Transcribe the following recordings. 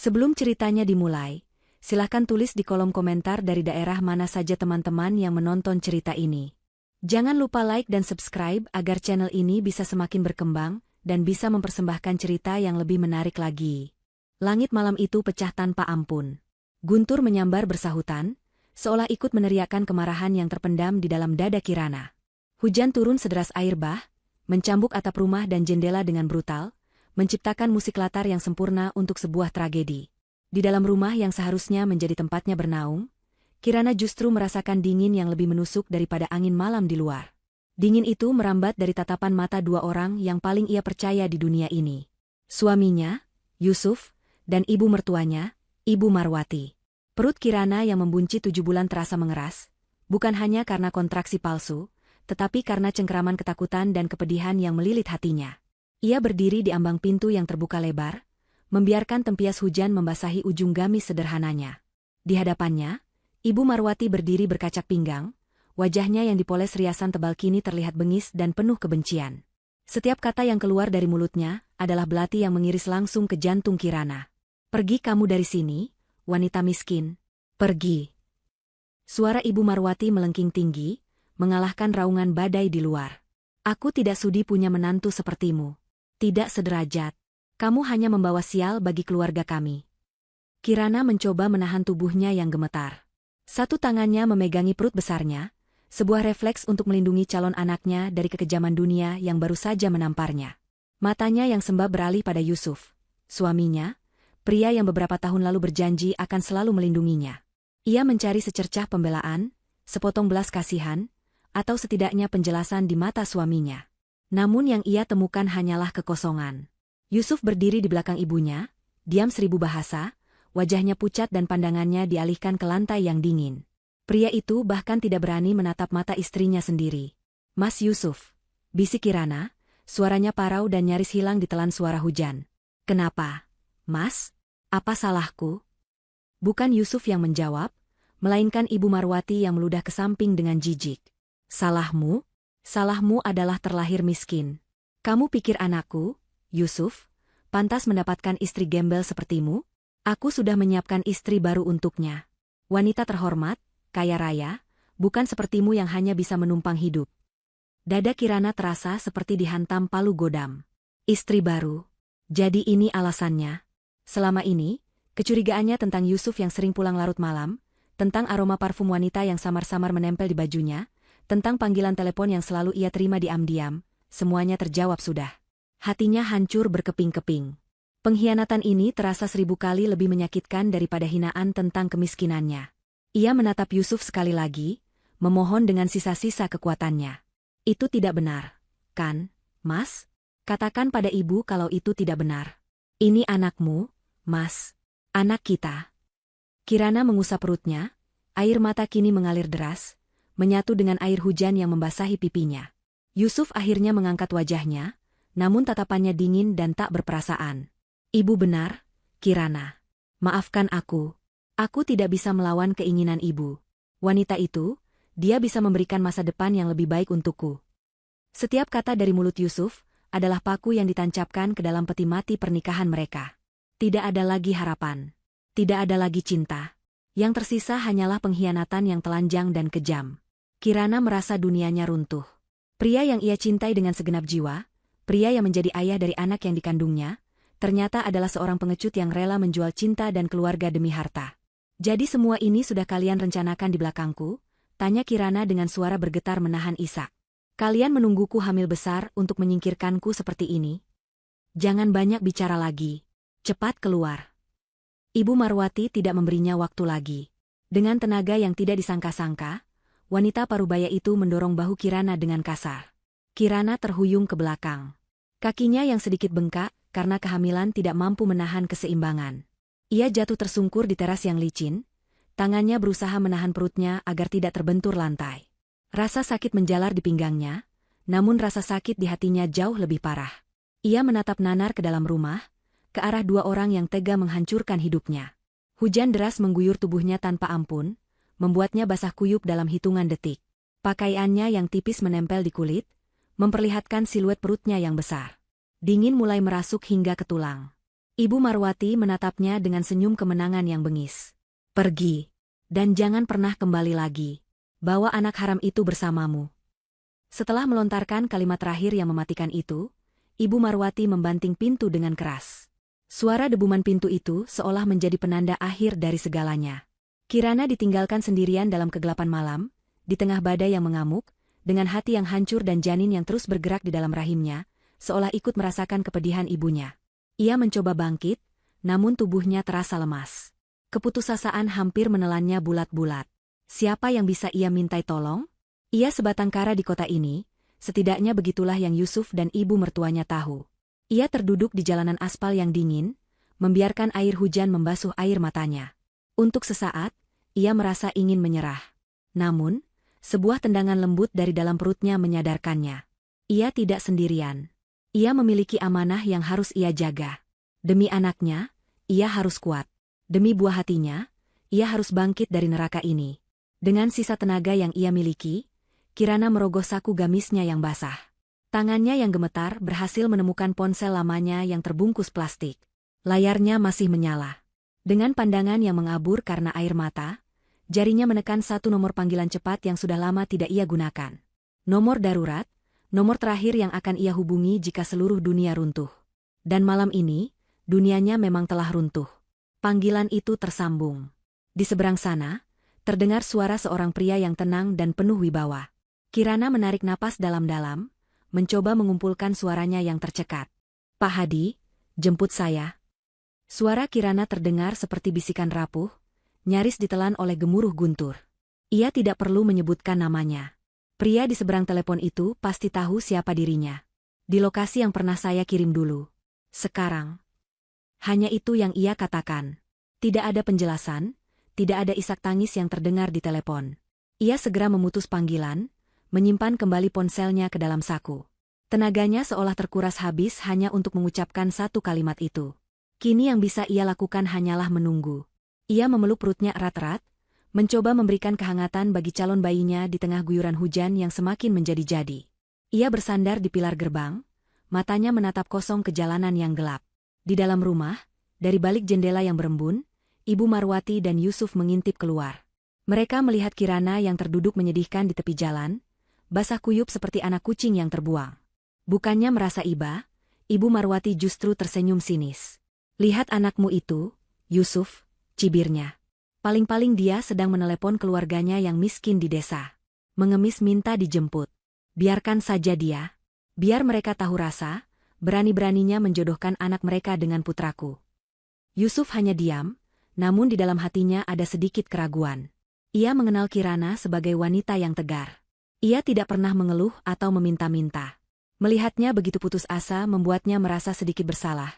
Sebelum ceritanya dimulai, silahkan tulis di kolom komentar dari daerah mana saja teman-teman yang menonton cerita ini. Jangan lupa like dan subscribe agar channel ini bisa semakin berkembang dan bisa mempersembahkan cerita yang lebih menarik lagi. Langit malam itu pecah tanpa ampun. Guntur menyambar bersahutan, seolah ikut meneriakkan kemarahan yang terpendam di dalam dada Kirana. Hujan turun sederas air bah, mencambuk atap rumah dan jendela dengan brutal, menciptakan musik latar yang sempurna untuk sebuah tragedi. Di dalam rumah yang seharusnya menjadi tempatnya bernaung, Kirana justru merasakan dingin yang lebih menusuk daripada angin malam di luar. Dingin itu merambat dari tatapan mata dua orang yang paling ia percaya di dunia ini. Suaminya, Yusuf, dan ibu mertuanya, Ibu Marwati. Perut Kirana yang membunci 7 bulan terasa mengeras, bukan hanya karena kontraksi palsu, tetapi karena cengkeraman ketakutan dan kepedihan yang melilit hatinya. Ia berdiri di ambang pintu yang terbuka lebar, membiarkan tempias hujan membasahi ujung gamis sederhananya. Di hadapannya, Ibu Marwati berdiri berkacak pinggang, wajahnya yang dipoles riasan tebal kini terlihat bengis dan penuh kebencian. Setiap kata yang keluar dari mulutnya adalah belati yang mengiris langsung ke jantung Kirana. "Pergi kamu dari sini, wanita miskin. Pergi." Suara Ibu Marwati melengking tinggi, mengalahkan raungan badai di luar. "Aku tidak sudi punya menantu sepertimu. Tidak sederajat. Kamu hanya membawa sial bagi keluarga kami." Kirana mencoba menahan tubuhnya yang gemetar. Satu tangannya memegangi perut besarnya, sebuah refleks untuk melindungi calon anaknya dari kekejaman dunia yang baru saja menamparnya. Matanya yang sembab beralih pada Yusuf, suaminya, pria yang beberapa tahun lalu berjanji akan selalu melindunginya. Ia mencari secercah pembelaan, sepotong belas kasihan, atau setidaknya penjelasan di mata suaminya. Namun yang ia temukan hanyalah kekosongan. Yusuf berdiri di belakang ibunya, diam 1000 bahasa, wajahnya pucat dan pandangannya dialihkan ke lantai yang dingin. Pria itu bahkan tidak berani menatap mata istrinya sendiri. "Mas Yusuf," bisik Kirana, suaranya parau dan nyaris hilang ditelan suara hujan. "Kenapa, Mas? Apa salahku?" Bukan Yusuf yang menjawab, melainkan Ibu Marwati yang meludah ke samping dengan jijik. "Salahmu? Salahmu adalah terlahir miskin. Kamu pikir anakku, Yusuf, pantas mendapatkan istri gembel sepertimu? Aku sudah menyiapkan istri baru untuknya. Wanita terhormat, kaya raya, bukan sepertimu yang hanya bisa menumpang hidup." Dada Kirana terasa seperti dihantam palu godam. Istri baru. Jadi ini alasannya. Selama ini, kecurigaannya tentang Yusuf yang sering pulang larut malam, tentang aroma parfum wanita yang samar-samar menempel di bajunya, tentang panggilan telepon yang selalu ia terima diam-diam, semuanya terjawab sudah. Hatinya hancur berkeping-keping. Pengkhianatan ini terasa 1000 kali lebih menyakitkan daripada hinaan tentang kemiskinannya. Ia menatap Yusuf sekali lagi, memohon dengan sisa-sisa kekuatannya. "Itu tidak benar, kan, Mas? Katakan pada ibu kalau itu tidak benar. Ini anakmu, Mas. Anak kita." Kirana mengusap perutnya, air mata kini mengalir deras, menyatu dengan air hujan yang membasahi pipinya. Yusuf akhirnya mengangkat wajahnya, namun tatapannya dingin dan tak berperasaan. "Ibu benar, Kirana. Maafkan aku. Aku tidak bisa melawan keinginan ibu. Wanita itu, dia bisa memberikan masa depan yang lebih baik untukku." Setiap kata dari mulut Yusuf adalah paku yang ditancapkan ke dalam peti mati pernikahan mereka. Tidak ada lagi harapan. Tidak ada lagi cinta. Yang tersisa hanyalah pengkhianatan yang telanjang dan kejam. Kirana merasa dunianya runtuh. Pria yang ia cintai dengan segenap jiwa, pria yang menjadi ayah dari anak yang dikandungnya, ternyata adalah seorang pengecut yang rela menjual cinta dan keluarga demi harta. "Jadi semua ini sudah kalian rencanakan di belakangku?" tanya Kirana dengan suara bergetar menahan isak. "Kalian menungguku hamil besar untuk menyingkirkanku seperti ini? Jangan banyak bicara lagi. Cepat keluar." Ibu Marwati tidak memberinya waktu lagi. Dengan tenaga yang tidak disangka-sangka, wanita parubaya itu mendorong bahu Kirana dengan kasar. Kirana terhuyung ke belakang. Kakinya yang sedikit bengkak, karena kehamilan tidak mampu menahan keseimbangan. Ia jatuh tersungkur di teras yang licin, tangannya berusaha menahan perutnya agar tidak terbentur lantai. Rasa sakit menjalar di pinggangnya, namun rasa sakit di hatinya jauh lebih parah. Ia menatap nanar ke dalam rumah, ke arah dua orang yang tega menghancurkan hidupnya. Hujan deras mengguyur tubuhnya tanpa ampun, membuatnya basah kuyup dalam hitungan detik. Pakaiannya yang tipis menempel di kulit, memperlihatkan siluet perutnya yang besar. Dingin mulai merasuk hingga ke tulang. Ibu Marwati menatapnya dengan senyum kemenangan yang bengis. Pergi. Dan jangan pernah kembali lagi. Bawa anak haram itu bersamamu. Setelah melontarkan kalimat terakhir yang mematikan itu, Ibu Marwati membanting pintu dengan keras. Suara debuman pintu itu seolah menjadi penanda akhir dari segalanya. Kirana ditinggalkan sendirian dalam kegelapan malam, di tengah badai yang mengamuk, dengan hati yang hancur dan janin yang terus bergerak di dalam rahimnya, seolah ikut merasakan kepedihan ibunya. Ia mencoba bangkit, namun tubuhnya terasa lemas. Keputusasaan hampir menelannya bulat-bulat. Siapa yang bisa ia mintai tolong? Ia sebatang kara di kota ini, setidaknya begitulah yang Yusuf dan ibu mertuanya tahu. Ia terduduk di jalanan aspal yang dingin, membiarkan air hujan membasuh air matanya. Untuk sesaat, ia merasa ingin menyerah. Namun, sebuah tendangan lembut dari dalam perutnya menyadarkannya. Ia tidak sendirian. Ia memiliki amanah yang harus ia jaga. Demi anaknya, ia harus kuat. Demi buah hatinya, ia harus bangkit dari neraka ini. Dengan sisa tenaga yang ia miliki, Kirana merogoh saku gamisnya yang basah. Tangannya yang gemetar berhasil menemukan ponsel lamanya yang terbungkus plastik. Layarnya masih menyala. Dengan pandangan yang mengabur karena air mata, jarinya menekan satu nomor panggilan cepat yang sudah lama tidak ia gunakan. Nomor darurat, nomor terakhir yang akan ia hubungi jika seluruh dunia runtuh. Dan malam ini, dunianya memang telah runtuh. Panggilan itu tersambung. Di seberang sana, terdengar suara seorang pria yang tenang dan penuh wibawa. Kirana menarik napas dalam-dalam, mencoba mengumpulkan suaranya yang tercekat. Pak Hadi, jemput saya. Suara Kirana terdengar seperti bisikan rapuh, nyaris ditelan oleh gemuruh guntur. Ia tidak perlu menyebutkan namanya. Pria di seberang telepon itu pasti tahu siapa dirinya. Di lokasi yang pernah saya kirim dulu. Sekarang. Hanya itu yang ia katakan. Tidak ada penjelasan, tidak ada isak tangis yang terdengar di telepon. Ia segera memutus panggilan, menyimpan kembali ponselnya ke dalam saku. Tenaganya seolah terkuras habis hanya untuk mengucapkan satu kalimat itu. Kini yang bisa ia lakukan hanyalah menunggu. Ia memeluk perutnya erat-erat, mencoba memberikan kehangatan bagi calon bayinya di tengah guyuran hujan yang semakin menjadi-jadi. Ia bersandar di pilar gerbang, matanya menatap kosong ke jalanan yang gelap. Di dalam rumah, dari balik jendela yang berembun, Ibu Marwati dan Yusuf mengintip keluar. Mereka melihat Kirana yang terduduk menyedihkan di tepi jalan, basah kuyup seperti anak kucing yang terbuang. Bukannya merasa iba, Ibu Marwati justru tersenyum sinis. Lihat anakmu itu, Yusuf, cibirnya. Paling-paling dia sedang menelepon keluarganya yang miskin di desa. Mengemis minta dijemput. Biarkan saja dia. Biar mereka tahu rasa, berani-beraninya menjodohkan anak mereka dengan putraku. Yusuf hanya diam, namun di dalam hatinya ada sedikit keraguan. Ia mengenal Kirana sebagai wanita yang tegar. Ia tidak pernah mengeluh atau meminta-minta. Melihatnya begitu putus asa membuatnya merasa sedikit bersalah.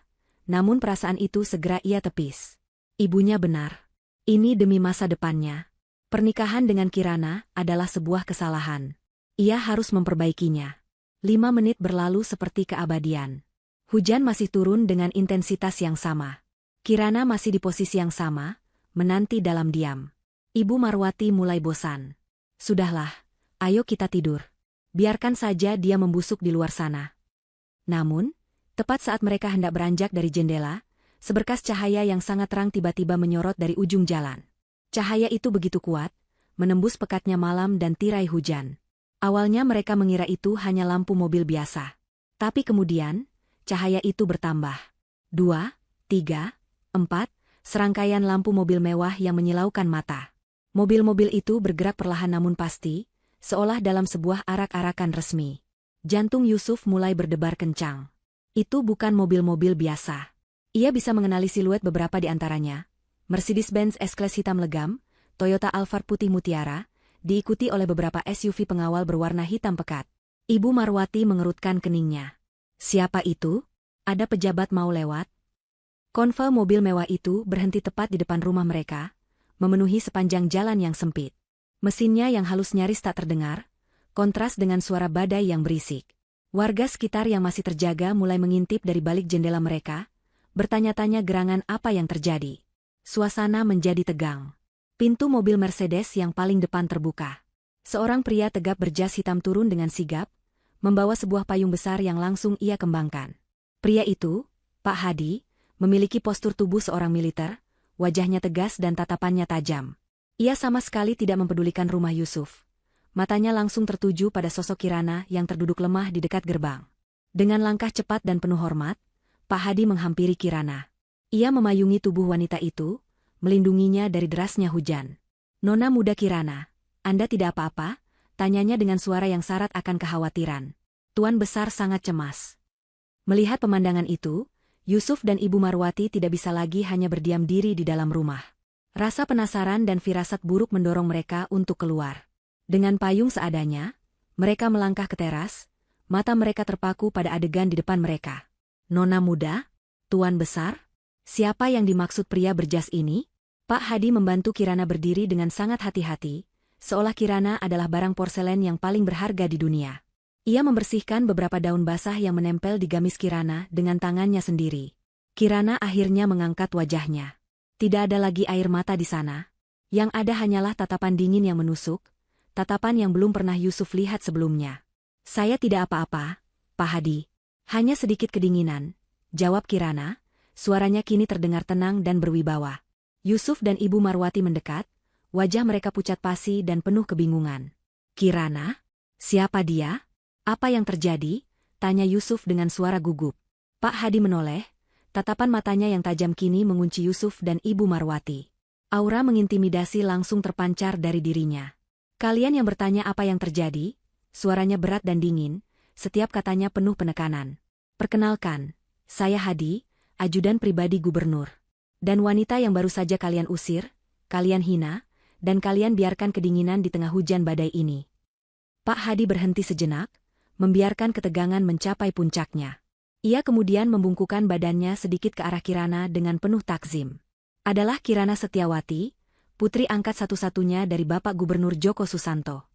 Namun perasaan itu segera ia tepis. Ibunya benar. Ini demi masa depannya. Pernikahan dengan Kirana adalah sebuah kesalahan. Ia harus memperbaikinya. 5 menit berlalu seperti keabadian. Hujan masih turun dengan intensitas yang sama. Kirana masih di posisi yang sama, menanti dalam diam. Ibu Marwati mulai bosan. Sudahlah. Ayo kita tidur. Biarkan saja dia membusuk di luar sana. Namun, tepat saat mereka hendak beranjak dari jendela, seberkas cahaya yang sangat terang tiba-tiba menyorot dari ujung jalan. Cahaya itu begitu kuat, menembus pekatnya malam dan tirai hujan. Awalnya mereka mengira itu hanya lampu mobil biasa. Tapi kemudian, cahaya itu bertambah. 2, 3, 4, serangkaian lampu mobil mewah yang menyilaukan mata. Mobil-mobil itu bergerak perlahan namun pasti, seolah dalam sebuah arak-arakan resmi. Jantung Yusuf mulai berdebar kencang. Itu bukan mobil-mobil biasa. Ia bisa mengenali siluet beberapa di antaranya. Mercedes-Benz S-Class hitam legam, Toyota Alphard putih mutiara, diikuti oleh beberapa SUV pengawal berwarna hitam pekat. Ibu Marwati mengerutkan keningnya. Siapa itu? Ada pejabat mau lewat? Konvoi mobil mewah itu berhenti tepat di depan rumah mereka, memenuhi sepanjang jalan yang sempit. Mesinnya yang halus nyaris tak terdengar, kontras dengan suara badai yang berisik. Warga sekitar yang masih terjaga mulai mengintip dari balik jendela mereka, bertanya-tanya gerangan apa yang terjadi. Suasana menjadi tegang. Pintu mobil Mercedes yang paling depan terbuka. Seorang pria tegap berjas hitam turun dengan sigap, membawa sebuah payung besar yang langsung ia kembangkan. Pria itu, Pak Hadi, memiliki postur tubuh seorang militer, wajahnya tegas dan tatapannya tajam. Ia sama sekali tidak mempedulikan rumah Yusuf. Matanya langsung tertuju pada sosok Kirana yang terduduk lemah di dekat gerbang. Dengan langkah cepat dan penuh hormat, Pak Hadi menghampiri Kirana. Ia memayungi tubuh wanita itu, melindunginya dari derasnya hujan. "Nona muda Kirana, Anda tidak apa-apa?" tanyanya dengan suara yang syarat akan kekhawatiran. Tuan Besar sangat cemas. Melihat pemandangan itu, Yusuf dan Ibu Marwati tidak bisa lagi hanya berdiam diri di dalam rumah. Rasa penasaran dan firasat buruk mendorong mereka untuk keluar. Dengan payung seadanya, mereka melangkah ke teras, mata mereka terpaku pada adegan di depan mereka. "Nona muda? Tuan Besar? Siapa yang dimaksud pria berjas ini?" Pak Hadi membantu Kirana berdiri dengan sangat hati-hati, seolah Kirana adalah barang porselen yang paling berharga di dunia. Ia membersihkan beberapa daun basah yang menempel di gamis Kirana dengan tangannya sendiri. Kirana akhirnya mengangkat wajahnya. Tidak ada lagi air mata di sana. Yang ada hanyalah tatapan dingin yang menusuk, tatapan yang belum pernah Yusuf lihat sebelumnya. "Saya tidak apa-apa, Pak Hadi. Hanya sedikit kedinginan," jawab Kirana. Suaranya kini terdengar tenang dan berwibawa. Yusuf dan Ibu Marwati mendekat, wajah mereka pucat pasi dan penuh kebingungan. "Kirana? Siapa dia? Apa yang terjadi?" tanya Yusuf dengan suara gugup. Pak Hadi menoleh, tatapan matanya yang tajam kini mengunci Yusuf dan Ibu Marwati. Aura mengintimidasi langsung terpancar dari dirinya. "Kalian yang bertanya apa yang terjadi?" Suaranya berat dan dingin, setiap katanya penuh penekanan. "Perkenalkan, saya Hadi, ajudan pribadi gubernur. Dan wanita yang baru saja kalian usir, kalian hina, dan kalian biarkan kedinginan di tengah hujan badai ini." Pak Hadi berhenti sejenak, membiarkan ketegangan mencapai puncaknya. Ia kemudian membungkukkan badannya sedikit ke arah Kirana dengan penuh takzim. Adalah Kirana Setiawati, putri angkat satu-satunya dari Bapak Gubernur Joko Susanto.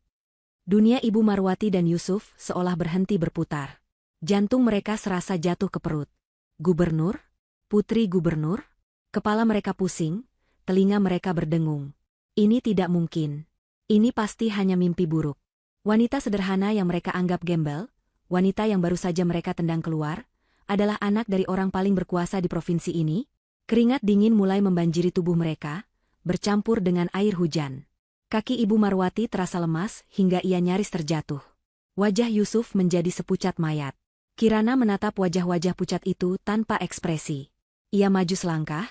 Dunia Ibu Marwati dan Yusuf seolah berhenti berputar. Jantung mereka serasa jatuh ke perut. Gubernur? Putri gubernur? Kepala mereka pusing, telinga mereka berdengung. Ini tidak mungkin. Ini pasti hanya mimpi buruk. Wanita sederhana yang mereka anggap gembel, wanita yang baru saja mereka tendang keluar, adalah anak dari orang paling berkuasa di provinsi ini. Keringat dingin mulai membanjiri tubuh mereka, bercampur dengan air hujan. Kaki Ibu Marwati terasa lemas hingga ia nyaris terjatuh. Wajah Yusuf menjadi sepucat mayat. Kirana menatap wajah-wajah pucat itu tanpa ekspresi. Ia maju selangkah,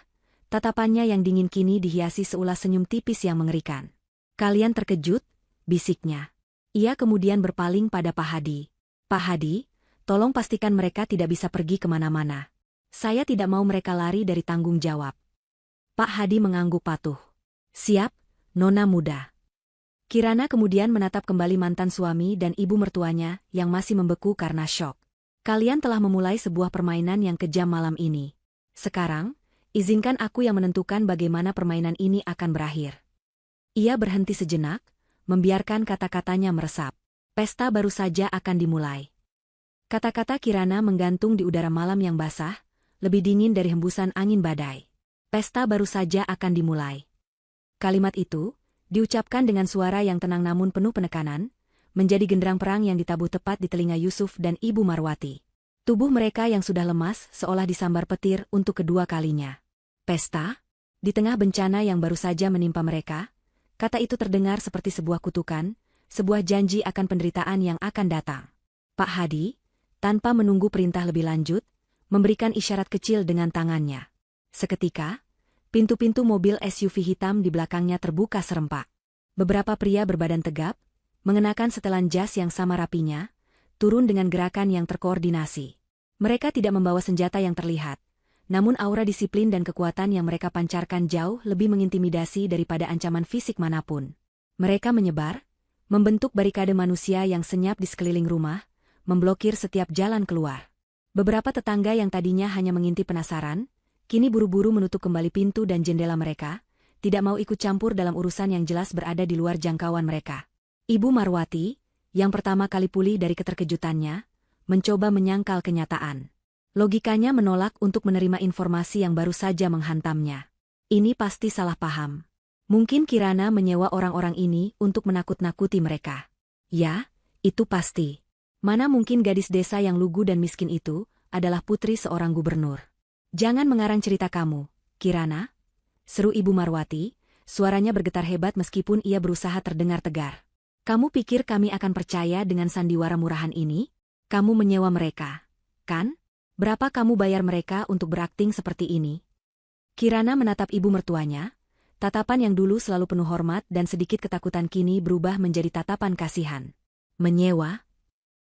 tatapannya yang dingin kini dihiasi seulas senyum tipis yang mengerikan. "Kalian terkejut?" bisiknya. Ia kemudian berpaling pada Pak Hadi. "Pak Hadi, tolong pastikan mereka tidak bisa pergi kemana-mana. Saya tidak mau mereka lari dari tanggung jawab." Pak Hadi mengangguk patuh. "Siap, Nona muda." Kirana kemudian menatap kembali mantan suami dan ibu mertuanya yang masih membeku karena syok. "Kalian telah memulai sebuah permainan yang kejam malam ini. Sekarang, izinkan aku yang menentukan bagaimana permainan ini akan berakhir." Ia berhenti sejenak, membiarkan kata-katanya meresap. Pesta baru saja akan dimulai. Kata-kata Kirana menggantung di udara malam yang basah, lebih dingin dari hembusan angin badai. Pesta baru saja akan dimulai. Kalimat itu, diucapkan dengan suara yang tenang namun penuh penekanan, menjadi genderang perang yang ditabuh tepat di telinga Yusuf dan Ibu Marwati. Tubuh mereka yang sudah lemas seolah disambar petir untuk kedua kalinya. "Pesta?" Di tengah bencana yang baru saja menimpa mereka, kata itu terdengar seperti sebuah kutukan, sebuah janji akan penderitaan yang akan datang. Pak Hadi, tanpa menunggu perintah lebih lanjut, memberikan isyarat kecil dengan tangannya. Seketika, pintu-pintu mobil SUV hitam di belakangnya terbuka serempak. Beberapa pria berbadan tegap, mengenakan setelan jas yang sama rapinya, turun dengan gerakan yang terkoordinasi. Mereka tidak membawa senjata yang terlihat, namun aura disiplin dan kekuatan yang mereka pancarkan jauh lebih mengintimidasi daripada ancaman fisik manapun. Mereka menyebar, membentuk barikade manusia yang senyap di sekeliling rumah, memblokir setiap jalan keluar. Beberapa tetangga yang tadinya hanya mengintip penasaran, kini buru-buru menutup kembali pintu dan jendela mereka, tidak mau ikut campur dalam urusan yang jelas berada di luar jangkauan mereka. Ibu Marwati, yang pertama kali pulih dari keterkejutannya, mencoba menyangkal kenyataan. Logikanya menolak untuk menerima informasi yang baru saja menghantamnya. Ini pasti salah paham. Mungkin Kirana menyewa orang-orang ini untuk menakut-nakuti mereka. Ya, itu pasti. Mana mungkin gadis desa yang lugu dan miskin itu adalah putri seorang gubernur. Jangan mengarang cerita kamu, Kirana, seru Ibu Marwati, suaranya bergetar hebat meskipun ia berusaha terdengar tegar. Kamu pikir kami akan percaya dengan sandiwara murahan ini? Kamu menyewa mereka, kan? Berapa kamu bayar mereka untuk berakting seperti ini? Kirana menatap ibu mertuanya, tatapan yang dulu selalu penuh hormat dan sedikit ketakutan kini berubah menjadi tatapan kasihan. Menyewa?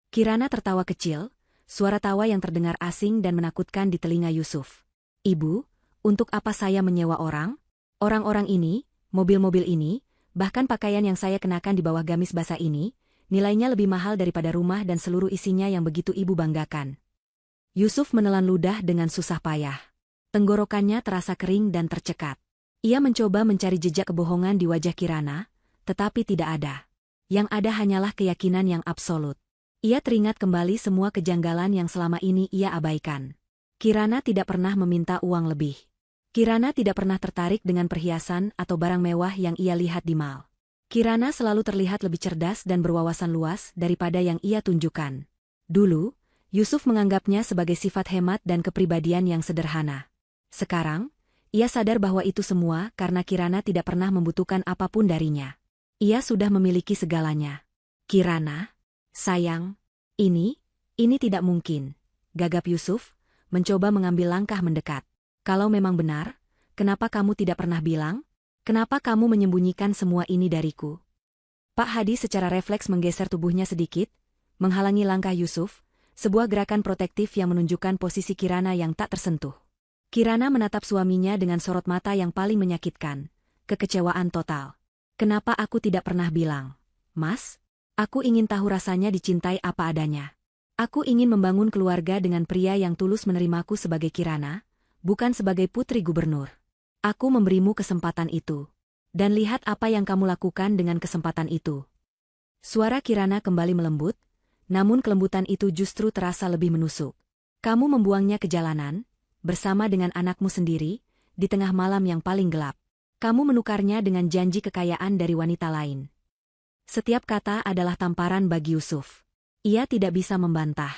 Kirana tertawa kecil, suara tawa yang terdengar asing dan menakutkan di telinga Yusuf. Ibu, untuk apa saya menyewa orang? Orang-orang ini, mobil-mobil ini, bahkan pakaian yang saya kenakan di bawah gamis basah ini, nilainya lebih mahal daripada rumah dan seluruh isinya yang begitu ibu banggakan. Yusuf menelan ludah dengan susah payah. Tenggorokannya terasa kering dan tercekat. Ia mencoba mencari jejak kebohongan di wajah Kirana, tetapi tidak ada. Yang ada hanyalah keyakinan yang absolut. Ia teringat kembali semua kejanggalan yang selama ini ia abaikan. Kirana tidak pernah meminta uang lebih. Kirana tidak pernah tertarik dengan perhiasan atau barang mewah yang ia lihat di mal. Kirana selalu terlihat lebih cerdas dan berwawasan luas daripada yang ia tunjukkan. Dulu, Yusuf menganggapnya sebagai sifat hemat dan kepribadian yang sederhana. Sekarang, ia sadar bahwa itu semua karena Kirana tidak pernah membutuhkan apapun darinya. Ia sudah memiliki segalanya. Kirana, sayang, ini tidak mungkin, gagap Yusuf, mencoba mengambil langkah mendekat. Kalau memang benar, kenapa kamu tidak pernah bilang? Kenapa kamu menyembunyikan semua ini dariku? Pak Hadi secara refleks menggeser tubuhnya sedikit, menghalangi langkah Yusuf, sebuah gerakan protektif yang menunjukkan posisi Kirana yang tak tersentuh. Kirana menatap suaminya dengan sorot mata yang paling menyakitkan, kekecewaan total. Kenapa aku tidak pernah bilang? Mas, aku ingin tahu rasanya dicintai apa adanya. Aku ingin membangun keluarga dengan pria yang tulus menerimaku sebagai Kirana, bukan sebagai putri gubernur. Aku memberimu kesempatan itu. Dan lihat apa yang kamu lakukan dengan kesempatan itu. Suara Kirana kembali melembut, namun kelembutan itu justru terasa lebih menusuk. Kamu membuangnya ke jalanan, bersama dengan anakmu sendiri, di tengah malam yang paling gelap. Kamu menukarnya dengan janji kekayaan dari wanita lain. Setiap kata adalah tamparan bagi Yusuf. Ia tidak bisa membantah.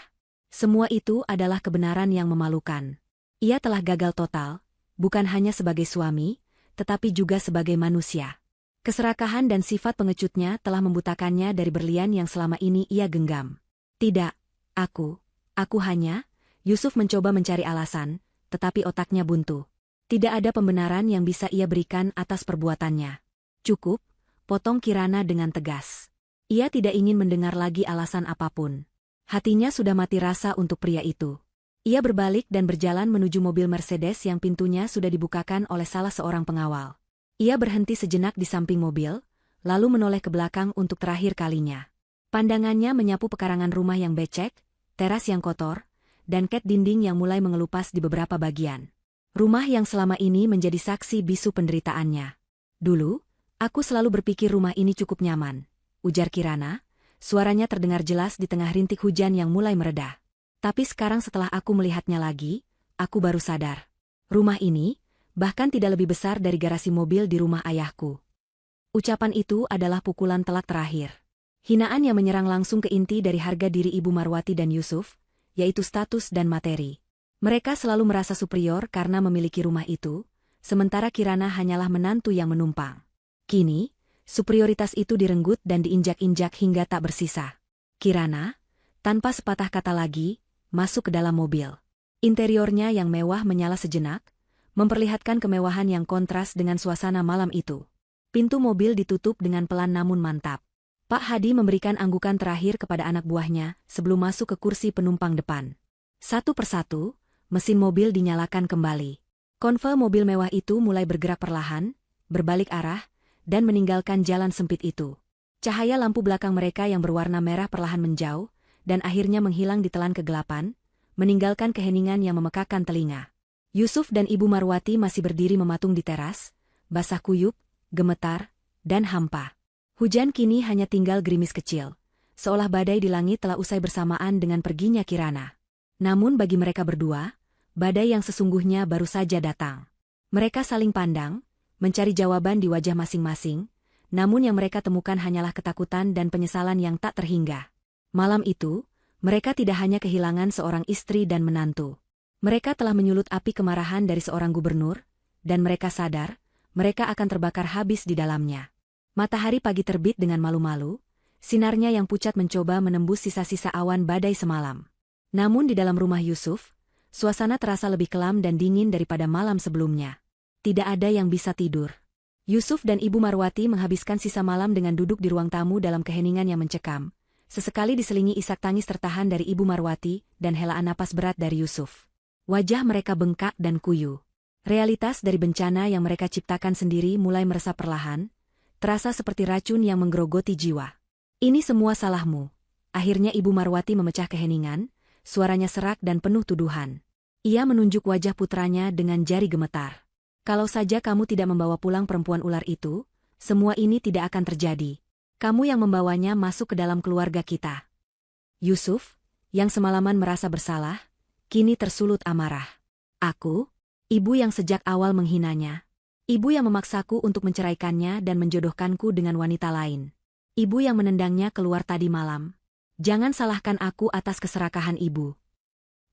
Semua itu adalah kebenaran yang memalukan. Ia telah gagal total, bukan hanya sebagai suami, tetapi juga sebagai manusia. Keserakahan dan sifat pengecutnya telah membutakannya dari berlian yang selama ini ia genggam. Tidak, aku hanya, Yusuf mencoba mencari alasan, tetapi otaknya buntu. Tidak ada pembenaran yang bisa ia berikan atas perbuatannya. Cukup, potong Kirana dengan tegas. Ia tidak ingin mendengar lagi alasan apapun. Hatinya sudah mati rasa untuk pria itu. Ia berbalik dan berjalan menuju mobil Mercedes yang pintunya sudah dibukakan oleh salah seorang pengawal. Ia berhenti sejenak di samping mobil, lalu menoleh ke belakang untuk terakhir kalinya. Pandangannya menyapu pekarangan rumah yang becek, teras yang kotor, dan ket dinding yang mulai mengelupas di beberapa bagian. Rumah yang selama ini menjadi saksi bisu penderitaannya. Dulu, aku selalu berpikir rumah ini cukup nyaman, ujar Kirana, suaranya terdengar jelas di tengah rintik hujan yang mulai mereda. Tapi sekarang setelah aku melihatnya lagi, aku baru sadar. Rumah ini, bahkan tidak lebih besar dari garasi mobil di rumah ayahku. Ucapan itu adalah pukulan telak terakhir. Hinaan yang menyerang langsung ke inti dari harga diri Ibu Marwati dan Yusuf, yaitu status dan materi. Mereka selalu merasa superior karena memiliki rumah itu, sementara Kirana hanyalah menantu yang menumpang. Kini, superioritas itu direnggut dan diinjak-injak hingga tak bersisa. Kirana, tanpa sepatah kata lagi, masuk ke dalam mobil. Interiornya yang mewah menyala sejenak, memperlihatkan kemewahan yang kontras dengan suasana malam itu. Pintu mobil ditutup dengan pelan namun mantap. Pak Hadi memberikan anggukan terakhir kepada anak buahnya sebelum masuk ke kursi penumpang depan. Satu persatu, mesin mobil dinyalakan kembali. Konvoi mobil mewah itu mulai bergerak perlahan, berbalik arah, dan meninggalkan jalan sempit itu. Cahaya lampu belakang mereka yang berwarna merah perlahan menjauh, dan akhirnya menghilang di telan kegelapan, meninggalkan keheningan yang memekakkan telinga. Yusuf dan Ibu Marwati masih berdiri mematung di teras, basah kuyup, gemetar, dan hampa. Hujan kini hanya tinggal gerimis kecil, seolah badai di langit telah usai bersamaan dengan perginya Kirana. Namun bagi mereka berdua, badai yang sesungguhnya baru saja datang. Mereka saling pandang, mencari jawaban di wajah masing-masing, namun yang mereka temukan hanyalah ketakutan dan penyesalan yang tak terhingga. Malam itu, mereka tidak hanya kehilangan seorang istri dan menantu. Mereka telah menyulut api kemarahan dari seorang gubernur, dan mereka sadar, mereka akan terbakar habis di dalamnya. Matahari pagi terbit dengan malu-malu, sinarnya yang pucat mencoba menembus sisa-sisa awan badai semalam. Namun di dalam rumah Yusuf, suasana terasa lebih kelam dan dingin daripada malam sebelumnya. Tidak ada yang bisa tidur. Yusuf dan Ibu Marwati menghabiskan sisa malam dengan duduk di ruang tamu dalam keheningan yang mencekam. Sesekali diselingi isak tangis tertahan dari Ibu Marwati dan helaan napas berat dari Yusuf. Wajah mereka bengkak dan kuyu. Realitas dari bencana yang mereka ciptakan sendiri mulai meresap perlahan, terasa seperti racun yang menggerogoti jiwa. Ini semua salahmu. Akhirnya Ibu Marwati memecah keheningan, suaranya serak dan penuh tuduhan. Ia menunjuk wajah putranya dengan jari gemetar. Kalau saja kamu tidak membawa pulang perempuan ular itu, semua ini tidak akan terjadi. Kamu yang membawanya masuk ke dalam keluarga kita. Yusuf, yang semalaman merasa bersalah, kini tersulut amarah. Aku, ibu yang sejak awal menghinanya. Ibu yang memaksaku untuk menceraikannya dan menjodohkanku dengan wanita lain. Ibu yang menendangnya keluar tadi malam. Jangan salahkan aku atas keserakahan ibu.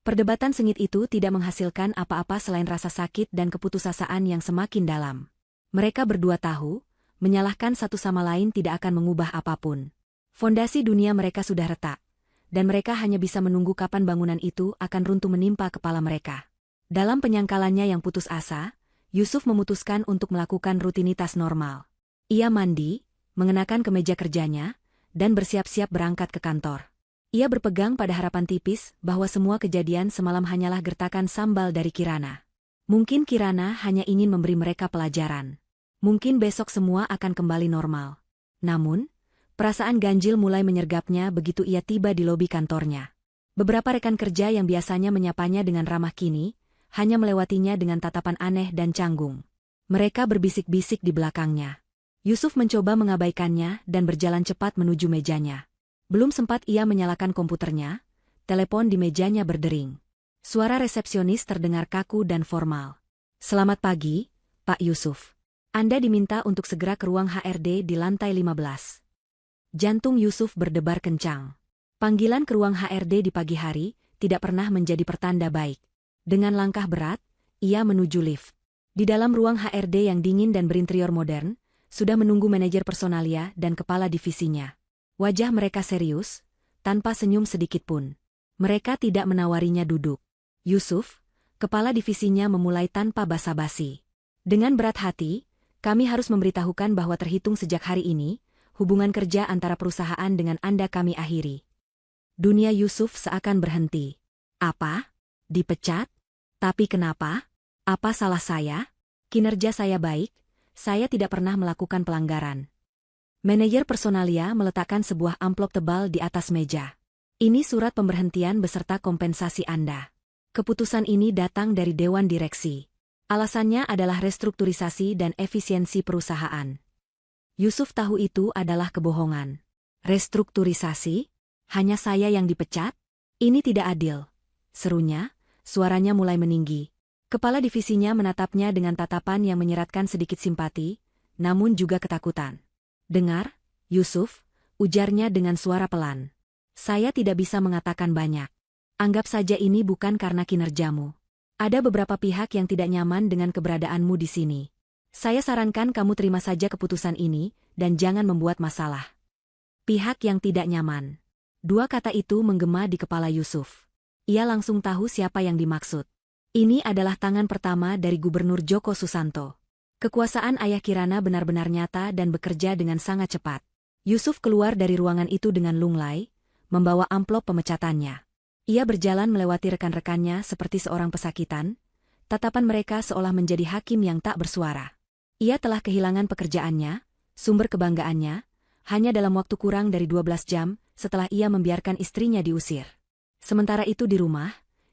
Perdebatan sengit itu tidak menghasilkan apa-apa selain rasa sakit dan keputusasaan yang semakin dalam. Mereka berdua tahu, menyalahkan satu sama lain tidak akan mengubah apapun. Fondasi dunia mereka sudah retak, dan mereka hanya bisa menunggu kapan bangunan itu akan runtuh menimpa kepala mereka. Dalam penyangkalannya yang putus asa, Yusuf memutuskan untuk melakukan rutinitas normal. Ia mandi, mengenakan kemeja kerjanya, dan bersiap-siap berangkat ke kantor. Ia berpegang pada harapan tipis bahwa semua kejadian semalam hanyalah gertakan sambal dari Kirana. Mungkin Kirana hanya ingin memberi mereka pelajaran. Mungkin besok semua akan kembali normal. Namun, perasaan ganjil mulai menyergapnya begitu ia tiba di lobi kantornya. Beberapa rekan kerja yang biasanya menyapanya dengan ramah kini, hanya melewatinya dengan tatapan aneh dan canggung. Mereka berbisik-bisik di belakangnya. Yusuf mencoba mengabaikannya dan berjalan cepat menuju mejanya. Belum sempat ia menyalakan komputernya, telepon di mejanya berdering. Suara resepsionis terdengar kaku dan formal. "Selamat pagi, Pak Yusuf. Anda diminta untuk segera ke ruang HRD di lantai 15. Jantung Yusuf berdebar kencang. Panggilan ke ruang HRD di pagi hari tidak pernah menjadi pertanda baik. Dengan langkah berat, ia menuju lift. Di dalam ruang HRD yang dingin dan berinterior modern, sudah menunggu manajer personalia dan kepala divisinya. Wajah mereka serius, tanpa senyum sedikit pun. Mereka tidak menawarinya duduk. Yusuf, kepala divisinya memulai tanpa basa-basi. Dengan berat hati, kami harus memberitahukan bahwa terhitung sejak hari ini, hubungan kerja antara perusahaan dengan Anda kami akhiri. Dunia Yusuf seakan berhenti. Apa? Dipecat? Tapi kenapa? Apa salah saya? Kinerja saya baik, saya tidak pernah melakukan pelanggaran. Manajer personalia meletakkan sebuah amplop tebal di atas meja. Ini surat pemberhentian beserta kompensasi Anda. Keputusan ini datang dari Dewan Direksi. Alasannya adalah restrukturisasi dan efisiensi perusahaan. Yusuf tahu itu adalah kebohongan. Restrukturisasi? Hanya saya yang dipecat? Ini tidak adil. Serunya, suaranya mulai meninggi. Kepala divisinya menatapnya dengan tatapan yang menyeratkan sedikit simpati, namun juga ketakutan. "Dengar, Yusuf," ujarnya dengan suara pelan. "Saya tidak bisa mengatakan banyak. Anggap saja ini bukan karena kinerjamu. Ada beberapa pihak yang tidak nyaman dengan keberadaanmu di sini. Saya sarankan kamu terima saja keputusan ini, dan jangan membuat masalah." Pihak yang tidak nyaman. Dua kata itu menggema di kepala Yusuf. Ia langsung tahu siapa yang dimaksud. Ini adalah tangan pertama dari Gubernur Joko Susanto. Kekuasaan ayah Kirana benar-benar nyata dan bekerja dengan sangat cepat. Yusuf keluar dari ruangan itu dengan lunglai, membawa amplop pemecatannya. Ia berjalan melewati rekan-rekannya seperti seorang pesakitan, tatapan mereka seolah menjadi hakim yang tak bersuara. Ia telah kehilangan pekerjaannya, sumber kebanggaannya, hanya dalam waktu kurang dari 12 jam setelah ia membiarkan istrinya diusir. Sementara itu di rumah,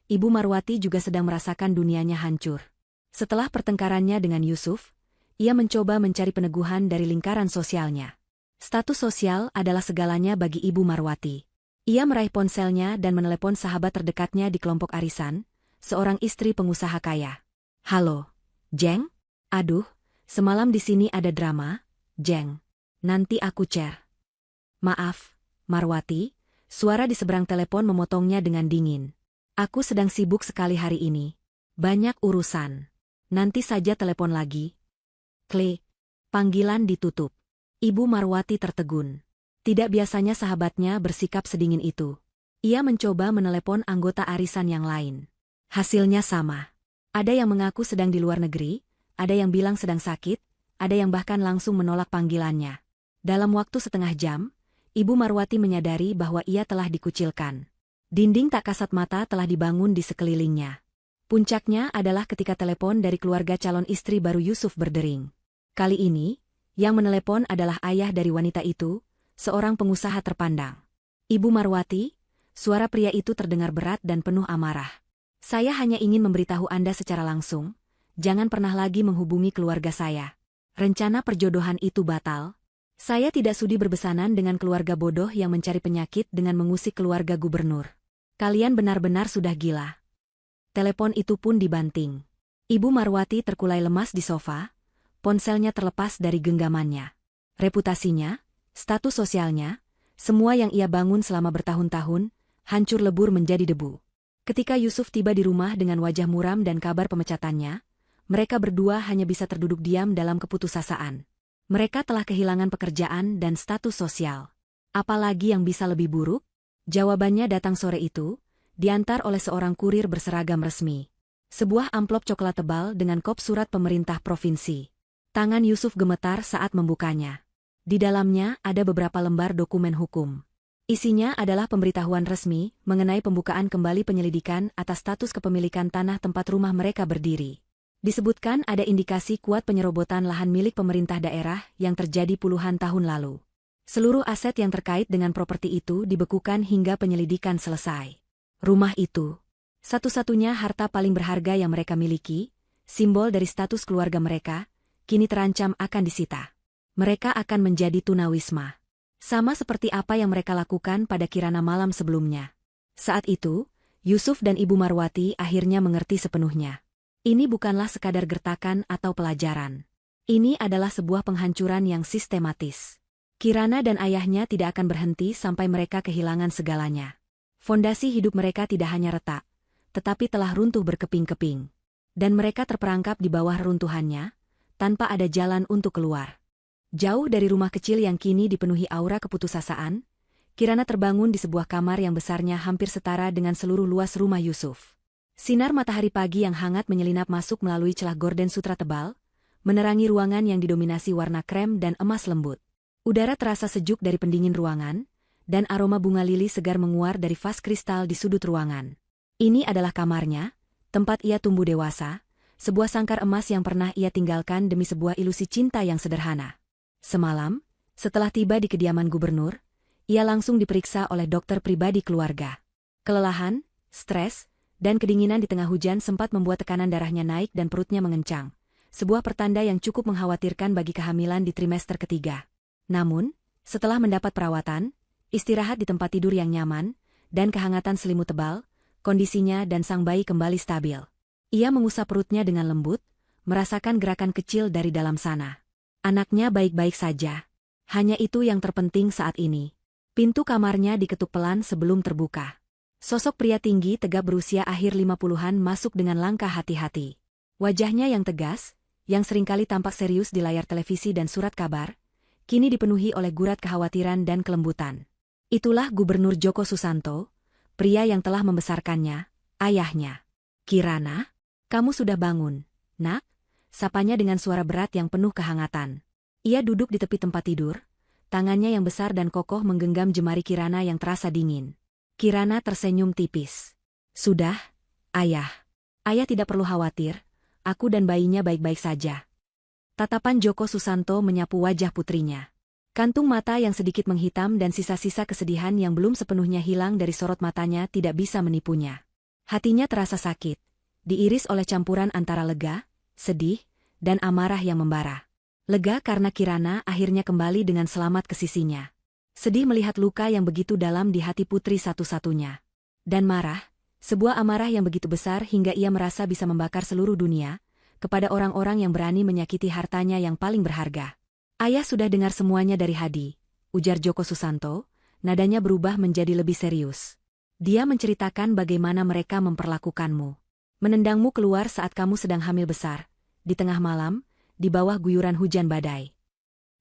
Ibu Marwati juga sedang merasakan dunianya hancur. Setelah pertengkarannya dengan Yusuf, ia mencoba mencari peneguhan dari lingkaran sosialnya. Status sosial adalah segalanya bagi Ibu Marwati. Ia meraih ponselnya dan menelepon sahabat terdekatnya di kelompok arisan, seorang istri pengusaha kaya. "Halo, Jeng? Aduh, semalam di sini ada drama, Jeng. Nanti aku share." "Maaf, Marwati," suara di seberang telepon memotongnya dengan dingin. Aku sedang sibuk sekali hari ini. Banyak urusan. Nanti saja telepon lagi. Klik. Panggilan ditutup. Ibu Marwati tertegun. Tidak biasanya sahabatnya bersikap sedingin itu. Ia mencoba menelepon anggota arisan yang lain. Hasilnya sama. Ada yang mengaku sedang di luar negeri, ada yang bilang sedang sakit, ada yang bahkan langsung menolak panggilannya. Dalam waktu setengah jam, Ibu Marwati menyadari bahwa ia telah dikucilkan. Dinding tak kasat mata telah dibangun di sekelilingnya. Puncaknya adalah ketika telepon dari keluarga calon istri baru Yusuf berdering. Kali ini, yang menelepon adalah ayah dari wanita itu, seorang pengusaha terpandang. Ibu Marwati, suara pria itu terdengar berat dan penuh amarah. Saya hanya ingin memberitahu Anda secara langsung, jangan pernah lagi menghubungi keluarga saya. Rencana perjodohan itu batal. Saya tidak sudi berbesanan dengan keluarga bodoh yang mencari penyakit dengan mengusik keluarga gubernur. Kalian benar-benar sudah gila. Telepon itu pun dibanting. Ibu Marwati terkulai lemas di sofa, ponselnya terlepas dari genggamannya. Reputasinya, status sosialnya, semua yang ia bangun selama bertahun-tahun, hancur lebur menjadi debu. Ketika Yusuf tiba di rumah dengan wajah muram dan kabar pemecatannya, mereka berdua hanya bisa terduduk diam dalam keputusasaan. Mereka telah kehilangan pekerjaan dan status sosial. Apalagi yang bisa lebih buruk? Jawabannya datang sore itu, diantar oleh seorang kurir berseragam resmi. Sebuah amplop coklat tebal dengan kop surat pemerintah provinsi. Tangan Yusuf gemetar saat membukanya. Di dalamnya ada beberapa lembar dokumen hukum. Isinya adalah pemberitahuan resmi mengenai pembukaan kembali penyelidikan atas status kepemilikan tanah tempat rumah mereka berdiri. Disebutkan ada indikasi kuat penyerobotan lahan milik pemerintah daerah yang terjadi puluhan tahun lalu. Seluruh aset yang terkait dengan properti itu dibekukan hingga penyelidikan selesai. Rumah itu, satu-satunya harta paling berharga yang mereka miliki, simbol dari status keluarga mereka, kini terancam akan disita. Mereka akan menjadi tunawisma. Sama seperti apa yang mereka lakukan pada Kirana malam sebelumnya. Saat itu, Yusuf dan Ibu Marwati akhirnya mengerti sepenuhnya. Ini bukanlah sekadar gertakan atau pelajaran. Ini adalah sebuah penghancuran yang sistematis. Kirana dan ayahnya tidak akan berhenti sampai mereka kehilangan segalanya. Fondasi hidup mereka tidak hanya retak, tetapi telah runtuh berkeping-keping. Dan mereka terperangkap di bawah runtuhannya, tanpa ada jalan untuk keluar. Jauh dari rumah kecil yang kini dipenuhi aura keputusasaan, Kirana terbangun di sebuah kamar yang besarnya hampir setara dengan seluruh luas rumah Yusuf. Sinar matahari pagi yang hangat menyelinap masuk melalui celah gorden sutra tebal, menerangi ruangan yang didominasi warna krem dan emas lembut. Udara terasa sejuk dari pendingin ruangan, dan aroma bunga lili segar menguar dari vas kristal di sudut ruangan. Ini adalah kamarnya, tempat ia tumbuh dewasa, sebuah sangkar emas yang pernah ia tinggalkan demi sebuah ilusi cinta yang sederhana. Semalam, setelah tiba di kediaman gubernur, ia langsung diperiksa oleh dokter pribadi keluarga. Kelelahan, stres, dan kedinginan di tengah hujan sempat membuat tekanan darahnya naik dan perutnya mengencang. Sebuah pertanda yang cukup mengkhawatirkan bagi kehamilan di trimester ketiga. Namun, setelah mendapat perawatan, istirahat di tempat tidur yang nyaman, dan kehangatan selimut tebal, kondisinya dan sang bayi kembali stabil. Ia mengusap perutnya dengan lembut, merasakan gerakan kecil dari dalam sana. Anaknya baik-baik saja. Hanya itu yang terpenting saat ini. Pintu kamarnya diketuk pelan sebelum terbuka. Sosok pria tinggi tegap berusia akhir 50-an masuk dengan langkah hati-hati. Wajahnya yang tegas, yang seringkali tampak serius di layar televisi dan surat kabar, kini dipenuhi oleh gurat kekhawatiran dan kelembutan. Itulah Gubernur Djoko Susanto, pria yang telah membesarkannya, ayahnya. Kirana, kamu sudah bangun, nak? Sapanya dengan suara berat yang penuh kehangatan. Ia duduk di tepi tempat tidur, tangannya yang besar dan kokoh menggenggam jemari Kirana yang terasa dingin. Kirana tersenyum tipis. Sudah, ayah. Ayah tidak perlu khawatir, aku dan bayinya baik-baik saja. Tatapan Djoko Susanto menyapu wajah putrinya. Kantung mata yang sedikit menghitam dan sisa-sisa kesedihan yang belum sepenuhnya hilang dari sorot matanya tidak bisa menipunya. Hatinya terasa sakit, diiris oleh campuran antara lega, sedih, dan amarah yang membara. Lega karena Kirana akhirnya kembali dengan selamat ke sisinya. Sedih melihat luka yang begitu dalam di hati putri satu-satunya. Dan marah, sebuah amarah yang begitu besar hingga ia merasa bisa membakar seluruh dunia, kepada orang-orang yang berani menyakiti hartanya yang paling berharga. Ayah sudah dengar semuanya dari Hadi, ujar Djoko Susanto, nadanya berubah menjadi lebih serius. Dia menceritakan bagaimana mereka memperlakukanmu. Menendangmu keluar saat kamu sedang hamil besar, di tengah malam, di bawah guyuran hujan badai.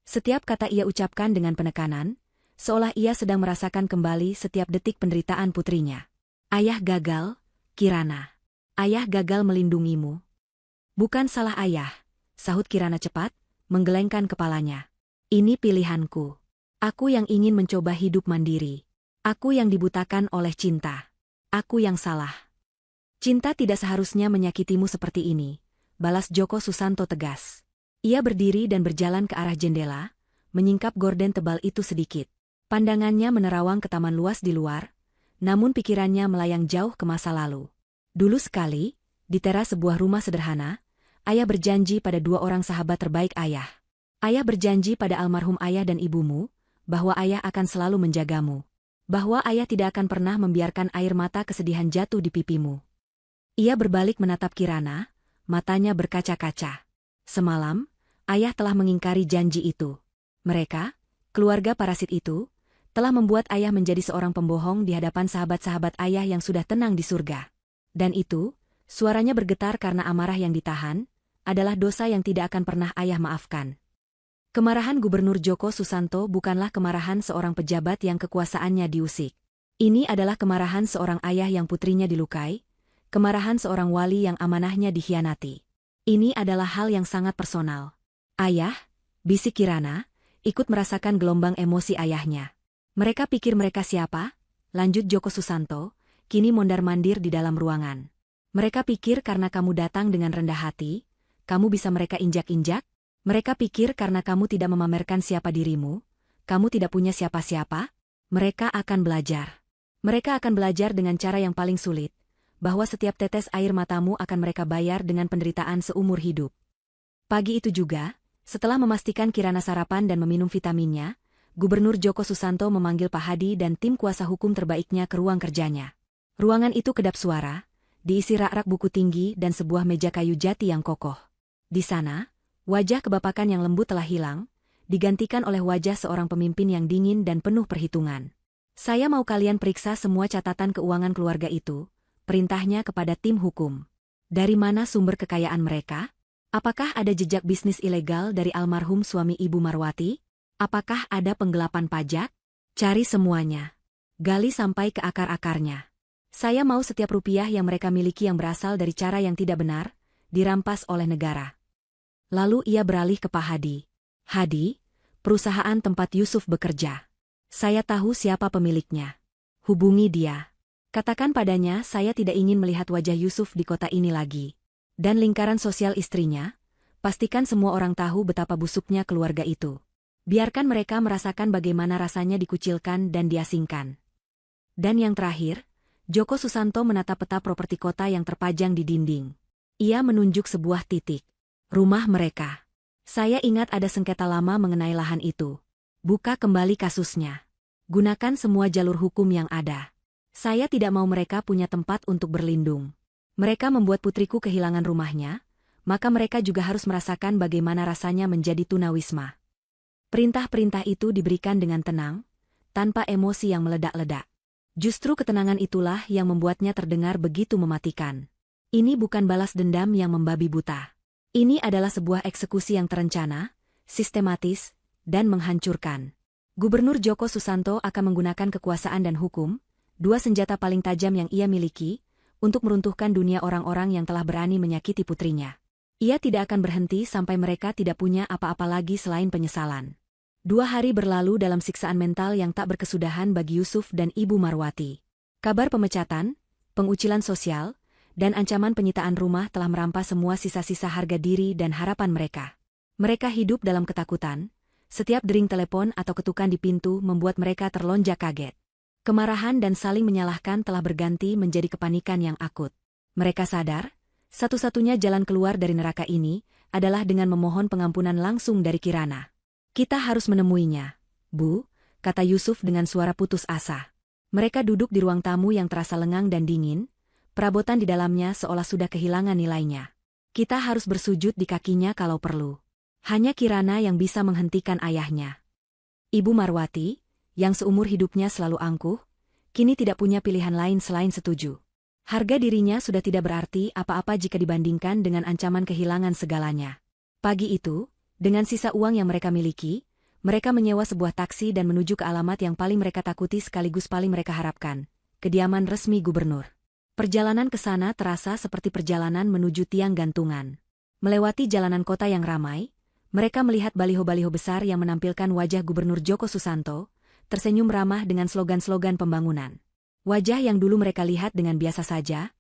Setiap kata ia ucapkan dengan penekanan, seolah ia sedang merasakan kembali setiap detik penderitaan putrinya. Ayah gagal, Kirana. Ayah gagal melindungimu. Bukan salah ayah, sahut Kirana cepat, menggelengkan kepalanya. Ini pilihanku. Aku yang ingin mencoba hidup mandiri. Aku yang dibutakan oleh cinta. Aku yang salah. Cinta tidak seharusnya menyakitimu seperti ini, balas Djoko Susanto tegas. Ia berdiri dan berjalan ke arah jendela, menyingkap gorden tebal itu sedikit. Pandangannya menerawang ke taman luas di luar, namun pikirannya melayang jauh ke masa lalu. Dulu sekali, di teras sebuah rumah sederhana, ayah berjanji pada dua orang sahabat terbaik ayah. Ayah berjanji pada almarhum ayah dan ibumu, bahwa ayah akan selalu menjagamu. Bahwa ayah tidak akan pernah membiarkan air mata kesedihan jatuh di pipimu. Ia berbalik menatap Kirana, matanya berkaca-kaca. Semalam, ayah telah mengingkari janji itu. Mereka, keluarga parasit itu, telah membuat ayah menjadi seorang pembohong di hadapan sahabat-sahabat ayah yang sudah tenang di surga. Dan itu, suaranya bergetar karena amarah yang ditahan, adalah dosa yang tidak akan pernah ayah maafkan. Kemarahan Gubernur Djoko Susanto bukanlah kemarahan seorang pejabat yang kekuasaannya diusik. Ini adalah kemarahan seorang ayah yang putrinya dilukai, kemarahan seorang wali yang amanahnya dikhianati. Ini adalah hal yang sangat personal. Ayah, bisik Kirana, ikut merasakan gelombang emosi ayahnya. Mereka pikir mereka siapa? Lanjut Djoko Susanto, kini mondar-mandir di dalam ruangan. Mereka pikir karena kamu datang dengan rendah hati, kamu bisa mereka injak-injak? Mereka pikir karena kamu tidak memamerkan siapa dirimu, kamu tidak punya siapa-siapa? Mereka akan belajar. Mereka akan belajar dengan cara yang paling sulit, bahwa setiap tetes air matamu akan mereka bayar dengan penderitaan seumur hidup. Pagi itu juga, setelah memastikan Kirana sarapan dan meminum vitaminnya, Gubernur Djoko Susanto memanggil Pak Hadi dan tim kuasa hukum terbaiknya ke ruang kerjanya. Ruangan itu kedap suara, diisi rak-rak buku tinggi dan sebuah meja kayu jati yang kokoh. Di sana, wajah kebapakan yang lembut telah hilang, digantikan oleh wajah seorang pemimpin yang dingin dan penuh perhitungan. Saya mau kalian periksa semua catatan keuangan keluarga itu, perintahnya kepada tim hukum. Dari mana sumber kekayaan mereka? Apakah ada jejak bisnis ilegal dari almarhum suami Ibu Marwati? Apakah ada penggelapan pajak? Cari semuanya. Gali sampai ke akar-akarnya. Saya mau setiap rupiah yang mereka miliki yang berasal dari cara yang tidak benar, dirampas oleh negara. Lalu ia beralih ke Pak Hadi. Hadi, perusahaan tempat Yusuf bekerja. Saya tahu siapa pemiliknya. Hubungi dia. Katakan padanya saya tidak ingin melihat wajah Yusuf di kota ini lagi. Dan lingkaran sosial istrinya, pastikan semua orang tahu betapa busuknya keluarga itu. Biarkan mereka merasakan bagaimana rasanya dikucilkan dan diasingkan. Dan yang terakhir, Djoko Susanto menatap peta properti kota yang terpajang di dinding. Ia menunjuk sebuah titik. Rumah mereka. Saya ingat ada sengketa lama mengenai lahan itu. Buka kembali kasusnya. Gunakan semua jalur hukum yang ada. Saya tidak mau mereka punya tempat untuk berlindung. Mereka membuat putriku kehilangan rumahnya, maka mereka juga harus merasakan bagaimana rasanya menjadi tunawisma. Perintah-perintah itu diberikan dengan tenang, tanpa emosi yang meledak-ledak. Justru ketenangan itulah yang membuatnya terdengar begitu mematikan. Ini bukan balas dendam yang membabi buta. Ini adalah sebuah eksekusi yang terencana, sistematis, dan menghancurkan. Gubernur Djoko Susanto akan menggunakan kekuasaan dan hukum, dua senjata paling tajam yang ia miliki, untuk meruntuhkan dunia orang-orang yang telah berani menyakiti putrinya. Ia tidak akan berhenti sampai mereka tidak punya apa-apa lagi selain penyesalan. 2 hari berlalu dalam siksaan mental yang tak berkesudahan bagi Yusuf dan Ibu Marwati. Kabar pemecatan, pengucilan sosial, dan ancaman penyitaan rumah telah merampas semua sisa-sisa harga diri dan harapan mereka. Mereka hidup dalam ketakutan, setiap dering telepon atau ketukan di pintu membuat mereka terlonjak kaget. Kemarahan dan saling menyalahkan telah berganti menjadi kepanikan yang akut. Mereka sadar, satu-satunya jalan keluar dari neraka ini adalah dengan memohon pengampunan langsung dari Kirana. Kita harus menemuinya, Bu, kata Yusuf dengan suara putus asa. Mereka duduk di ruang tamu yang terasa lengang dan dingin, perabotan di dalamnya seolah sudah kehilangan nilainya. Kita harus bersujud di kakinya kalau perlu. Hanya Kirana yang bisa menghentikan ayahnya. Ibu Marwati, yang seumur hidupnya selalu angkuh, kini tidak punya pilihan lain selain setuju. Harga dirinya sudah tidak berarti apa-apa jika dibandingkan dengan ancaman kehilangan segalanya. Pagi itu, dengan sisa uang yang mereka miliki, mereka menyewa sebuah taksi dan menuju ke alamat yang paling mereka takuti sekaligus paling mereka harapkan, kediaman resmi gubernur. Perjalanan ke sana terasa seperti perjalanan menuju tiang gantungan. Melewati jalanan kota yang ramai, mereka melihat baliho-baliho besar yang menampilkan wajah Gubernur Djoko Susanto, tersenyum ramah dengan slogan-slogan pembangunan. Wajah yang dulu mereka lihat dengan biasa saja,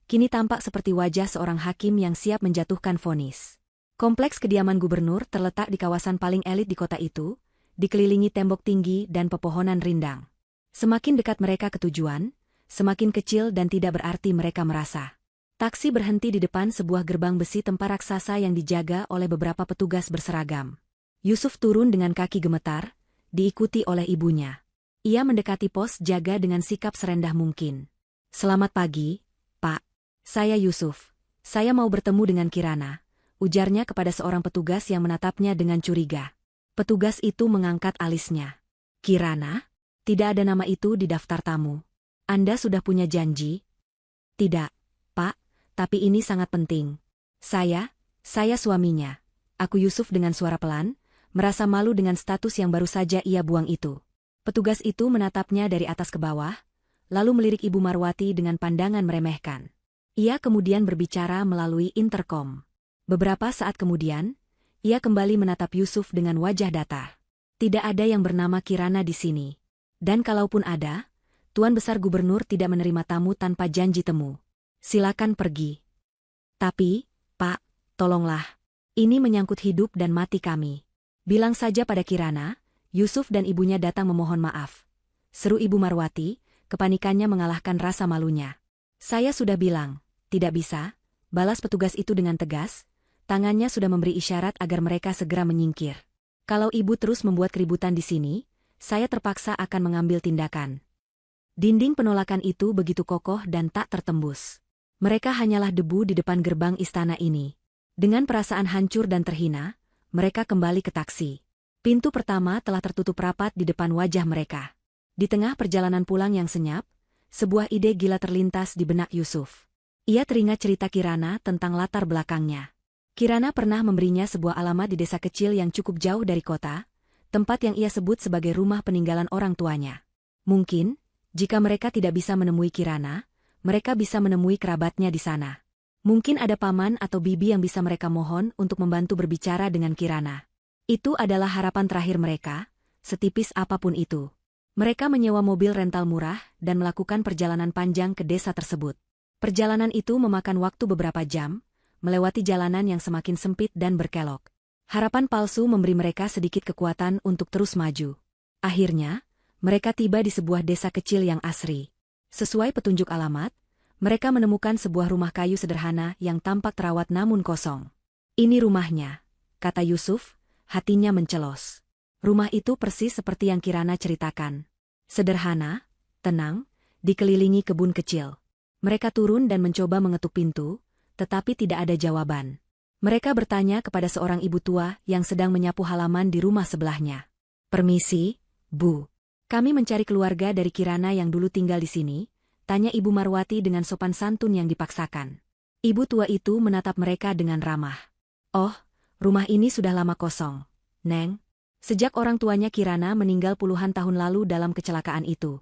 kini tampak seperti wajah seorang hakim yang siap menjatuhkan vonis. Kompleks kediaman gubernur terletak di kawasan paling elit di kota itu, dikelilingi tembok tinggi dan pepohonan rindang. Semakin dekat mereka ke tujuan, semakin kecil dan tidak berarti mereka merasa. Taksi berhenti di depan sebuah gerbang besi tempat raksasa yang dijaga oleh beberapa petugas berseragam. Yusuf turun dengan kaki gemetar, diikuti oleh ibunya. Ia mendekati pos jaga dengan sikap serendah mungkin. "Selamat pagi, Pak. Saya Yusuf. Saya mau bertemu dengan Kirana," ujarnya kepada seorang petugas yang menatapnya dengan curiga. Petugas itu mengangkat alisnya. "Kirana? Tidak ada nama itu di daftar tamu. Anda sudah punya janji?" "Tidak, Pak, tapi ini sangat penting. Saya suaminya." Aku Yusuf dengan suara pelan, merasa malu dengan status yang baru saja ia buang itu. Petugas itu menatapnya dari atas ke bawah, lalu melirik Ibu Marwati dengan pandangan meremehkan. Ia kemudian berbicara melalui interkom. Beberapa saat kemudian, ia kembali menatap Yusuf dengan wajah datar. "Tidak ada yang bernama Kirana di sini. Dan kalaupun ada, Tuan Besar Gubernur tidak menerima tamu tanpa janji temu. Silakan pergi." "Tapi, Pak, tolonglah. Ini menyangkut hidup dan mati kami. Bilang saja pada Kirana, Yusuf dan ibunya datang memohon maaf," seru Ibu Marwati, kepanikannya mengalahkan rasa malunya. "Saya sudah bilang, tidak bisa," balas petugas itu dengan tegas, tangannya sudah memberi isyarat agar mereka segera menyingkir. "Kalau ibu terus membuat keributan di sini, saya terpaksa akan mengambil tindakan." Dinding penolakan itu begitu kokoh dan tak tertembus. Mereka hanyalah debu di depan gerbang istana ini. Dengan perasaan hancur dan terhina, mereka kembali ke taksi. Pintu pertama telah tertutup rapat di depan wajah mereka. Di tengah perjalanan pulang yang senyap, sebuah ide gila terlintas di benak Yusuf. Ia teringat cerita Kirana tentang latar belakangnya. Kirana pernah memberinya sebuah alamat di desa kecil yang cukup jauh dari kota, tempat yang ia sebut sebagai rumah peninggalan orang tuanya. Mungkin, jika mereka tidak bisa menemui Kirana, mereka bisa menemui kerabatnya di sana. Mungkin ada paman atau bibi yang bisa mereka mohon untuk membantu berbicara dengan Kirana. Itu adalah harapan terakhir mereka, setipis apapun itu. Mereka menyewa mobil rental murah dan melakukan perjalanan panjang ke desa tersebut. Perjalanan itu memakan waktu beberapa jam, melewati jalanan yang semakin sempit dan berkelok. Harapan palsu memberi mereka sedikit kekuatan untuk terus maju. Akhirnya, mereka tiba di sebuah desa kecil yang asri. Sesuai petunjuk alamat, mereka menemukan sebuah rumah kayu sederhana yang tampak terawat namun kosong. "Ini rumahnya," kata Yusuf. Hatinya mencelos. Rumah itu persis seperti yang Kirana ceritakan. Sederhana, tenang, dikelilingi kebun kecil. Mereka turun dan mencoba mengetuk pintu, tetapi tidak ada jawaban. Mereka bertanya kepada seorang ibu tua yang sedang menyapu halaman di rumah sebelahnya. "Permisi, Bu. Kami mencari keluarga dari Kirana yang dulu tinggal di sini," tanya Ibu Marwati dengan sopan santun yang dipaksakan. Ibu tua itu menatap mereka dengan ramah. "Oh, rumah ini sudah lama kosong, Neng. Sejak orang tuanya Kirana meninggal puluhan tahun lalu dalam kecelakaan itu."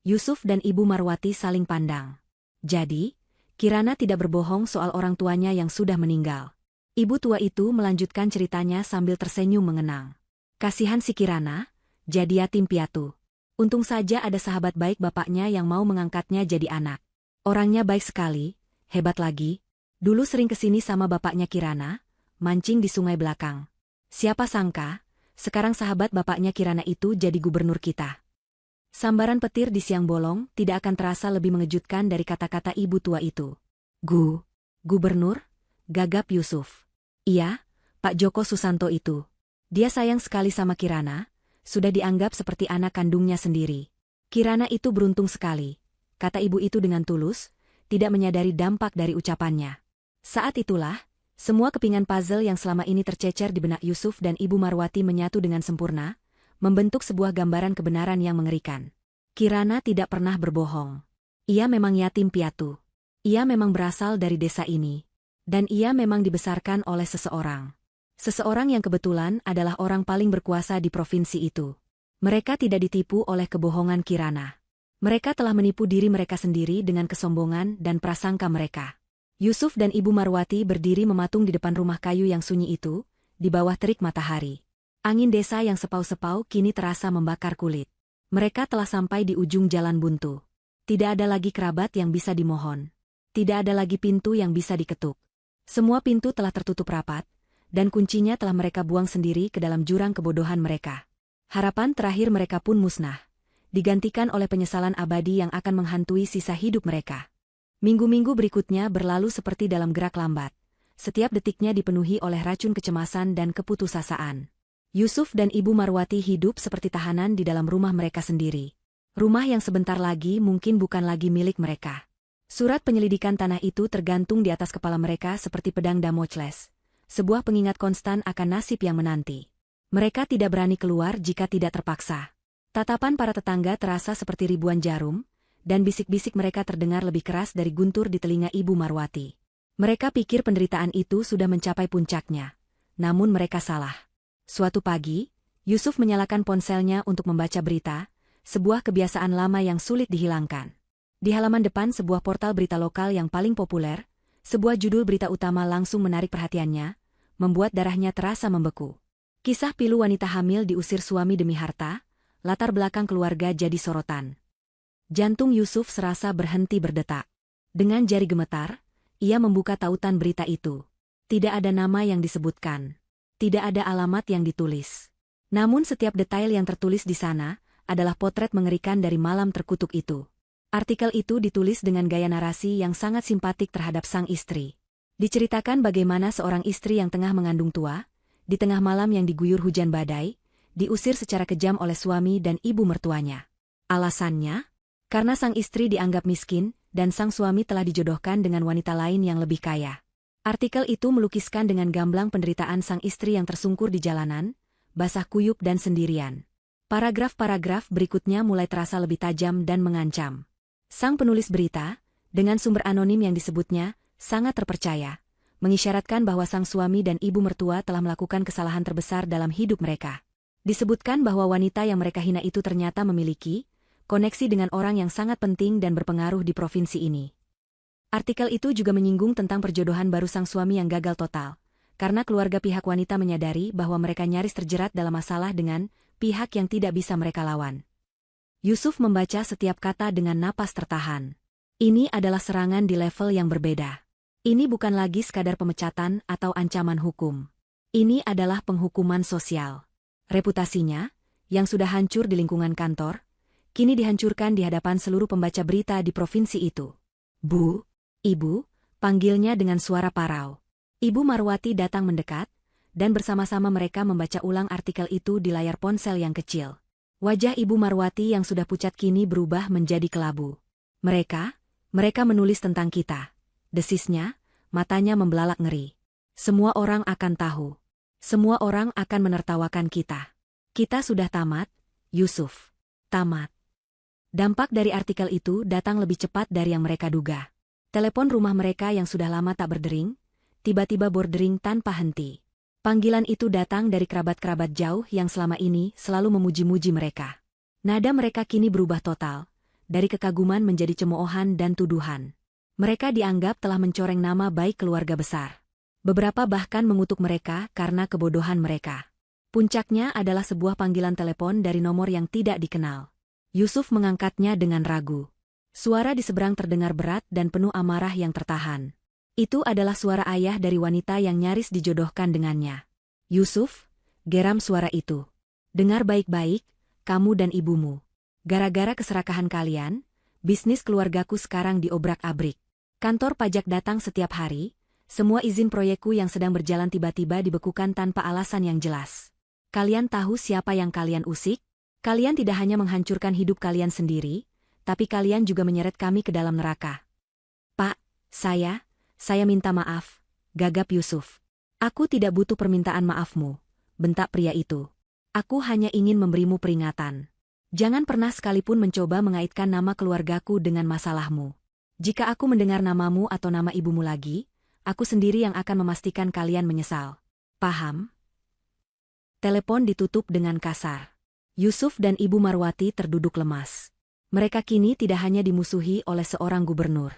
Yusuf dan Ibu Marwati saling pandang. Jadi, Kirana tidak berbohong soal orang tuanya yang sudah meninggal. Ibu tua itu melanjutkan ceritanya sambil tersenyum mengenang. "Kasihan si Kirana, jadi yatim piatu. Untung saja ada sahabat baik bapaknya yang mau mengangkatnya jadi anak. Orangnya baik sekali, hebat lagi. Dulu sering kesini sama bapaknya Kirana, mancing di sungai belakang. Siapa sangka, sekarang sahabat bapaknya Kirana itu jadi gubernur kita." Sambaran petir di siang bolong tidak akan terasa lebih mengejutkan dari kata-kata ibu tua itu. Gubernur?" gagap Yusuf. "Iya, Pak Djoko Susanto itu. Dia sayang sekali sama Kirana, sudah dianggap seperti anak kandungnya sendiri. Kirana itu beruntung sekali," kata ibu itu dengan tulus, tidak menyadari dampak dari ucapannya. Saat itulah, semua kepingan puzzle yang selama ini tercecer di benak Yusuf dan Ibu Marwati menyatu dengan sempurna, membentuk sebuah gambaran kebenaran yang mengerikan. Kirana tidak pernah berbohong. Ia memang yatim piatu. Ia memang berasal dari desa ini. Dan ia memang dibesarkan oleh seseorang. Seseorang yang kebetulan adalah orang paling berkuasa di provinsi itu. Mereka tidak ditipu oleh kebohongan Kirana. Mereka telah menipu diri mereka sendiri dengan kesombongan dan prasangka mereka. Yusuf dan Ibu Marwati berdiri mematung di depan rumah kayu yang sunyi itu, di bawah terik matahari. Angin desa yang sepau-sepau kini terasa membakar kulit. Mereka telah sampai di ujung jalan buntu. Tidak ada lagi kerabat yang bisa dimohon. Tidak ada lagi pintu yang bisa diketuk. Semua pintu telah tertutup rapat, dan kuncinya telah mereka buang sendiri ke dalam jurang kebodohan mereka. Harapan terakhir mereka pun musnah, digantikan oleh penyesalan abadi yang akan menghantui sisa hidup mereka. Minggu-minggu berikutnya berlalu seperti dalam gerak lambat. Setiap detiknya dipenuhi oleh racun kecemasan dan keputusasaan. Yusuf dan Ibu Marwati hidup seperti tahanan di dalam rumah mereka sendiri. Rumah yang sebentar lagi mungkin bukan lagi milik mereka. Surat penyelidikan tanah itu tergantung di atas kepala mereka seperti pedang Damocles. Sebuah pengingat konstan akan nasib yang menanti. Mereka tidak berani keluar jika tidak terpaksa. Tatapan para tetangga terasa seperti ribuan jarum, dan bisik-bisik mereka terdengar lebih keras dari guntur di telinga Ibu Marwati. Mereka pikir penderitaan itu sudah mencapai puncaknya. Namun mereka salah. Suatu pagi, Yusuf menyalakan ponselnya untuk membaca berita, sebuah kebiasaan lama yang sulit dihilangkan. Di halaman depan sebuah portal berita lokal yang paling populer, sebuah judul berita utama langsung menarik perhatiannya, membuat darahnya terasa membeku. Kisah pilu wanita hamil diusir suami demi harta, latar belakang keluarga jadi sorotan. Jantung Yusuf serasa berhenti berdetak. Dengan jari gemetar, ia membuka tautan berita itu. Tidak ada nama yang disebutkan. Tidak ada alamat yang ditulis. Namun setiap detail yang tertulis di sana adalah potret mengerikan dari malam terkutuk itu. Artikel itu ditulis dengan gaya narasi yang sangat simpatik terhadap sang istri. Diceritakan bagaimana seorang istri yang tengah mengandung tua, di tengah malam yang diguyur hujan badai, diusir secara kejam oleh suami dan ibu mertuanya. Alasannya? Karena sang istri dianggap miskin, dan sang suami telah dijodohkan dengan wanita lain yang lebih kaya. Artikel itu melukiskan dengan gamblang penderitaan sang istri yang tersungkur di jalanan, basah kuyup dan sendirian. Paragraf-paragraf berikutnya mulai terasa lebih tajam dan mengancam. Sang penulis berita, dengan sumber anonim yang disebutnya, sangat terpercaya, mengisyaratkan bahwa sang suami dan ibu mertua telah melakukan kesalahan terbesar dalam hidup mereka. Disebutkan bahwa wanita yang mereka hina itu ternyata memiliki koneksi dengan orang yang sangat penting dan berpengaruh di provinsi ini. Artikel itu juga menyinggung tentang perjodohan baru sang suami yang gagal total, karena keluarga pihak wanita menyadari bahwa mereka nyaris terjerat dalam masalah dengan pihak yang tidak bisa mereka lawan. Yusuf membaca setiap kata dengan napas tertahan. Ini adalah serangan di level yang berbeda. Ini bukan lagi sekadar pemecatan atau ancaman hukum. Ini adalah penghukuman sosial. Reputasinya, yang sudah hancur di lingkungan kantor, kini dihancurkan di hadapan seluruh pembaca berita di provinsi itu. Bu, Ibu, panggilnya dengan suara parau. Ibu Marwati datang mendekat, dan bersama-sama mereka membaca ulang artikel itu di layar ponsel yang kecil. Wajah Ibu Marwati yang sudah pucat kini berubah menjadi kelabu. Mereka menulis tentang kita. Desisnya, matanya membelalak ngeri. Semua orang akan tahu. Semua orang akan menertawakan kita. Kita sudah tamat, Yusuf. Tamat. Dampak dari artikel itu datang lebih cepat dari yang mereka duga. Telepon rumah mereka yang sudah lama tak berdering, tiba-tiba berdering tanpa henti. Panggilan itu datang dari kerabat-kerabat jauh yang selama ini selalu memuji-muji mereka. Nada mereka kini berubah total, dari kekaguman menjadi cemoohan dan tuduhan. Mereka dianggap telah mencoreng nama baik keluarga besar. Beberapa bahkan mengutuk mereka karena kebodohan mereka. Puncaknya adalah sebuah panggilan telepon dari nomor yang tidak dikenal. Yusuf mengangkatnya dengan ragu. Suara di seberang terdengar berat dan penuh amarah yang tertahan. Itu adalah suara ayah dari wanita yang nyaris dijodohkan dengannya. Yusuf, geram suara itu. Dengar baik-baik, kamu dan ibumu. Gara-gara keserakahan kalian, bisnis keluargaku sekarang diobrak-abrik. Kantor pajak datang setiap hari, semua izin proyekku yang sedang berjalan tiba-tiba dibekukan tanpa alasan yang jelas. Kalian tahu siapa yang kalian usik? Kalian tidak hanya menghancurkan hidup kalian sendiri, tapi kalian juga menyeret kami ke dalam neraka. Pak, saya minta maaf, gagap Yusuf. Aku tidak butuh permintaan maafmu, bentak pria itu. Aku hanya ingin memberimu peringatan. Jangan pernah sekalipun mencoba mengaitkan nama keluargaku dengan masalahmu. Jika aku mendengar namamu atau nama ibumu lagi, aku sendiri yang akan memastikan kalian menyesal. Paham? Telepon ditutup dengan kasar. Yusuf dan Ibu Marwati terduduk lemas. Mereka kini tidak hanya dimusuhi oleh seorang gubernur.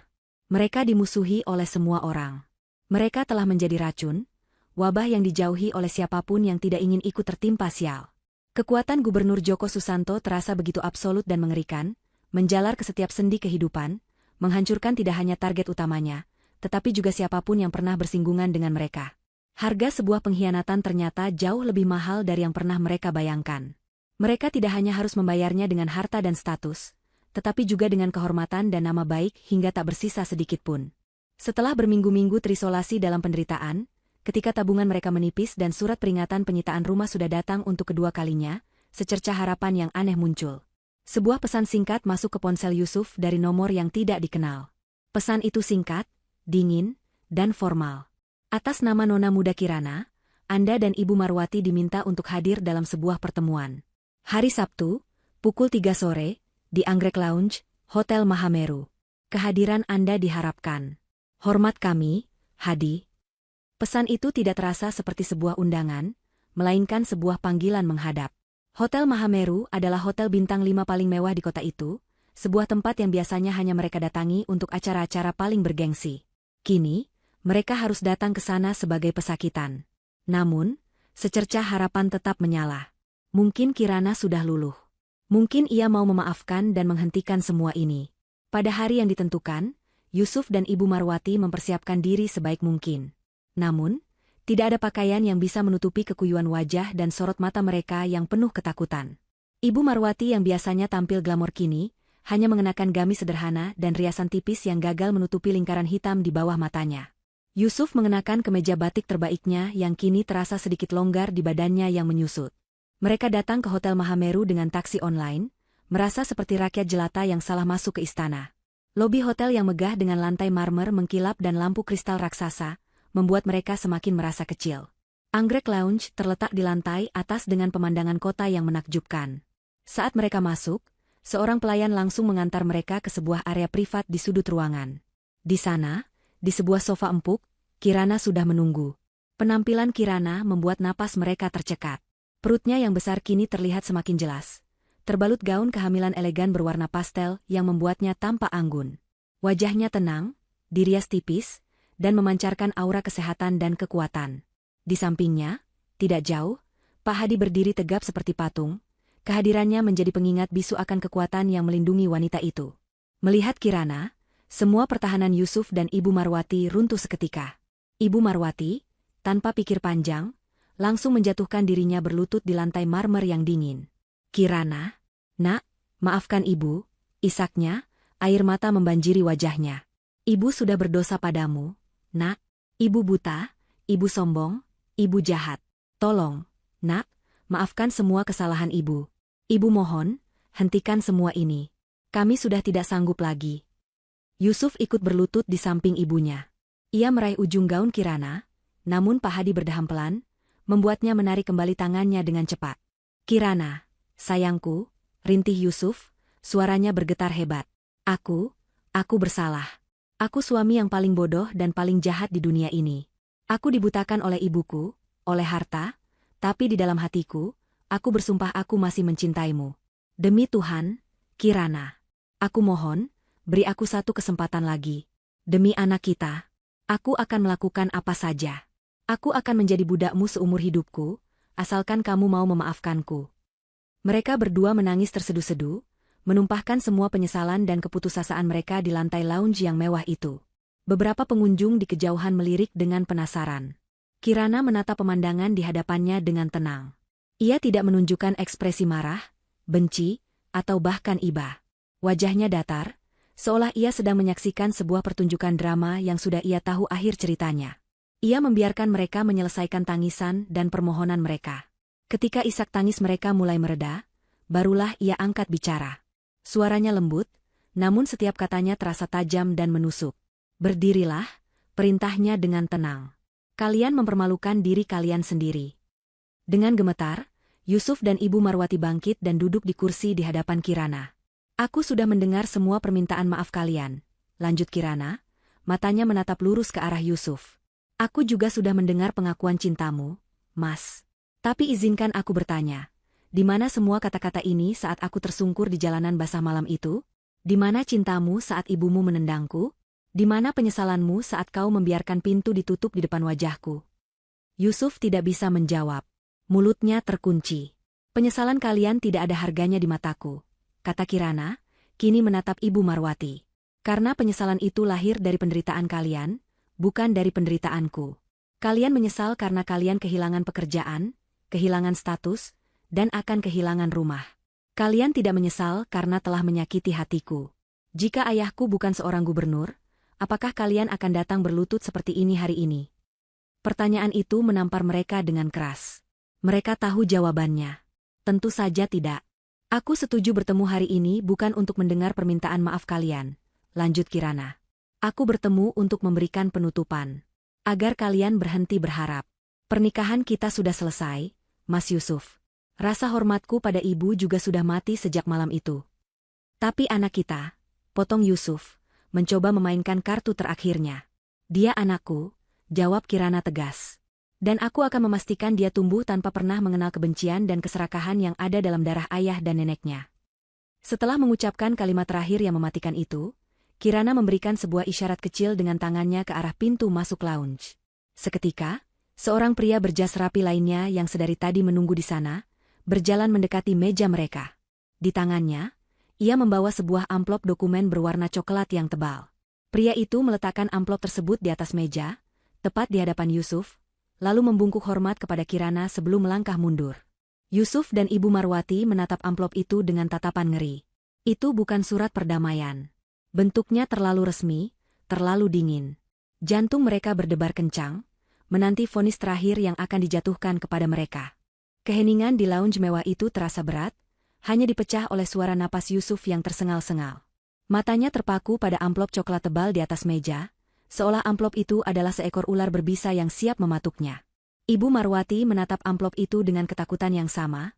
Mereka dimusuhi oleh semua orang. Mereka telah menjadi racun, wabah yang dijauhi oleh siapapun yang tidak ingin ikut tertimpa sial. Kekuatan Gubernur Joko Susanto terasa begitu absolut dan mengerikan, menjalar ke setiap sendi kehidupan, menghancurkan tidak hanya target utamanya, tetapi juga siapapun yang pernah bersinggungan dengan mereka. Harga sebuah pengkhianatan ternyata jauh lebih mahal dari yang pernah mereka bayangkan. Mereka tidak hanya harus membayarnya dengan harta dan status, tetapi juga dengan kehormatan dan nama baik hingga tak bersisa sedikit pun. Setelah berminggu-minggu terisolasi dalam penderitaan, ketika tabungan mereka menipis dan surat peringatan penyitaan rumah sudah datang untuk kedua kalinya, secercah harapan yang aneh muncul. Sebuah pesan singkat masuk ke ponsel Yusuf dari nomor yang tidak dikenal. Pesan itu singkat, dingin, dan formal. Atas nama Nona Muda Kirana, Anda dan Ibu Marwati diminta untuk hadir dalam sebuah pertemuan. Hari Sabtu, pukul 3 sore, di Anggrek Lounge, Hotel Mahameru. Kehadiran Anda diharapkan. Hormat kami, Hadi. Pesan itu tidak terasa seperti sebuah undangan, melainkan sebuah panggilan menghadap. Hotel Mahameru adalah hotel bintang 5 paling mewah di kota itu, sebuah tempat yang biasanya hanya mereka datangi untuk acara-acara paling bergengsi. Kini, mereka harus datang ke sana sebagai pesakitan. Namun, secercah harapan tetap menyala. Mungkin Kirana sudah luluh. Mungkin ia mau memaafkan dan menghentikan semua ini. Pada hari yang ditentukan, Yusuf dan Ibu Marwati mempersiapkan diri sebaik mungkin. Namun, tidak ada pakaian yang bisa menutupi kekuyuan wajah dan sorot mata mereka yang penuh ketakutan. Ibu Marwati yang biasanya tampil glamor kini, hanya mengenakan gamis sederhana dan riasan tipis yang gagal menutupi lingkaran hitam di bawah matanya. Yusuf mengenakan kemeja batik terbaiknya yang kini terasa sedikit longgar di badannya yang menyusut. Mereka datang ke Hotel Mahameru dengan taksi online, merasa seperti rakyat jelata yang salah masuk ke istana. Lobi hotel yang megah dengan lantai marmer mengkilap dan lampu kristal raksasa, membuat mereka semakin merasa kecil. Anggrek Lounge terletak di lantai atas dengan pemandangan kota yang menakjubkan. Saat mereka masuk, seorang pelayan langsung mengantar mereka ke sebuah area privat di sudut ruangan. Di sana, di sebuah sofa empuk, Kirana sudah menunggu. Penampilan Kirana membuat napas mereka tercekat. Perutnya yang besar kini terlihat semakin jelas. Terbalut gaun kehamilan elegan berwarna pastel yang membuatnya tampak anggun. Wajahnya tenang, dirias tipis, dan memancarkan aura kesehatan dan kekuatan. Di sampingnya, tidak jauh, Pak Hadi berdiri tegap seperti patung. Kehadirannya menjadi pengingat bisu akan kekuatan yang melindungi wanita itu. Melihat Kirana, semua pertahanan Yusuf dan Ibu Marwati runtuh seketika. Ibu Marwati, tanpa pikir panjang, langsung menjatuhkan dirinya berlutut di lantai marmer yang dingin. Kirana, nak, maafkan ibu, isaknya, air mata membanjiri wajahnya. Ibu sudah berdosa padamu. Nak, ibu buta, ibu sombong, ibu jahat. Tolong, nak, maafkan semua kesalahan ibu. Ibu mohon, hentikan semua ini. Kami sudah tidak sanggup lagi. Yusuf ikut berlutut di samping ibunya. Ia meraih ujung gaun Kirana, namun Pak Hadi berdeham pelan, membuatnya menarik kembali tangannya dengan cepat. Kirana, sayangku, rintih Yusuf, suaranya bergetar hebat. Aku bersalah. Aku suami yang paling bodoh dan paling jahat di dunia ini. Aku dibutakan oleh ibuku, oleh harta, tapi di dalam hatiku, aku bersumpah aku masih mencintaimu. Demi Tuhan, Kirana. Aku mohon, beri aku satu kesempatan lagi. Demi anak kita, aku akan melakukan apa saja. Aku akan menjadi budakmu seumur hidupku, asalkan kamu mau memaafkanku. Mereka berdua menangis terseduh-seduh, menumpahkan semua penyesalan dan keputusasaan mereka di lantai lounge yang mewah itu. Beberapa pengunjung di kejauhan melirik dengan penasaran. Kirana menatap pemandangan di hadapannya dengan tenang. Ia tidak menunjukkan ekspresi marah, benci, atau bahkan iba. Wajahnya datar, seolah ia sedang menyaksikan sebuah pertunjukan drama yang sudah ia tahu akhir ceritanya. Ia membiarkan mereka menyelesaikan tangisan dan permohonan mereka. Ketika isak tangis mereka mulai mereda, barulah ia angkat bicara. Suaranya lembut, namun setiap katanya terasa tajam dan menusuk. Berdirilah, perintahnya dengan tenang. Kalian mempermalukan diri kalian sendiri. Dengan gemetar, Yusuf dan Ibu Marwati bangkit dan duduk di kursi di hadapan Kirana. Aku sudah mendengar semua permintaan maaf kalian, lanjut Kirana, matanya menatap lurus ke arah Yusuf. Aku juga sudah mendengar pengakuan cintamu, Mas. Tapi izinkan aku bertanya, di mana semua kata-kata ini saat aku tersungkur di jalanan basah malam itu? Di mana cintamu saat ibumu menendangku? Di mana penyesalanmu saat kau membiarkan pintu ditutup di depan wajahku? Yusuf tidak bisa menjawab. Mulutnya terkunci. Penyesalan kalian tidak ada harganya di mataku, kata Kirana, kini menatap Ibu Marwati. Karena penyesalan itu lahir dari penderitaan kalian, bukan dari penderitaanku. Kalian menyesal karena kalian kehilangan pekerjaan, kehilangan status, dan akan kehilangan rumah. Kalian tidak menyesal karena telah menyakiti hatiku. Jika ayahku bukan seorang gubernur, apakah kalian akan datang berlutut seperti ini hari ini? Pertanyaan itu menampar mereka dengan keras. Mereka tahu jawabannya. Tentu saja tidak. Aku setuju bertemu hari ini bukan untuk mendengar permintaan maaf kalian, lanjut Kirana. Aku bertemu untuk memberikan penutupan. Agar kalian berhenti berharap. Pernikahan kita sudah selesai, Mas Yusuf. Rasa hormatku pada ibu juga sudah mati sejak malam itu. Tapi anak kita, potong Yusuf, mencoba memainkan kartu terakhirnya. Dia anakku, jawab Kirana tegas. Dan aku akan memastikan dia tumbuh tanpa pernah mengenal kebencian dan keserakahan yang ada dalam darah ayah dan neneknya. Setelah mengucapkan kalimat terakhir yang mematikan itu, Kirana memberikan sebuah isyarat kecil dengan tangannya ke arah pintu masuk lounge. Seketika, seorang pria berjas rapi lainnya yang sedari tadi menunggu di sana, berjalan mendekati meja mereka. Di tangannya, ia membawa sebuah amplop dokumen berwarna coklat yang tebal. Pria itu meletakkan amplop tersebut di atas meja, tepat di hadapan Yusuf, lalu membungkuk hormat kepada Kirana sebelum melangkah mundur. Yusuf dan Ibu Marwati menatap amplop itu dengan tatapan ngeri. Itu bukan surat perdamaian. Bentuknya terlalu resmi, terlalu dingin. Jantung mereka berdebar kencang, menanti vonis terakhir yang akan dijatuhkan kepada mereka. Keheningan di lounge mewah itu terasa berat, hanya dipecah oleh suara napas Yusuf yang tersengal-sengal. Matanya terpaku pada amplop coklat tebal di atas meja, seolah amplop itu adalah seekor ular berbisa yang siap mematuknya. Ibu Marwati menatap amplop itu dengan ketakutan yang sama,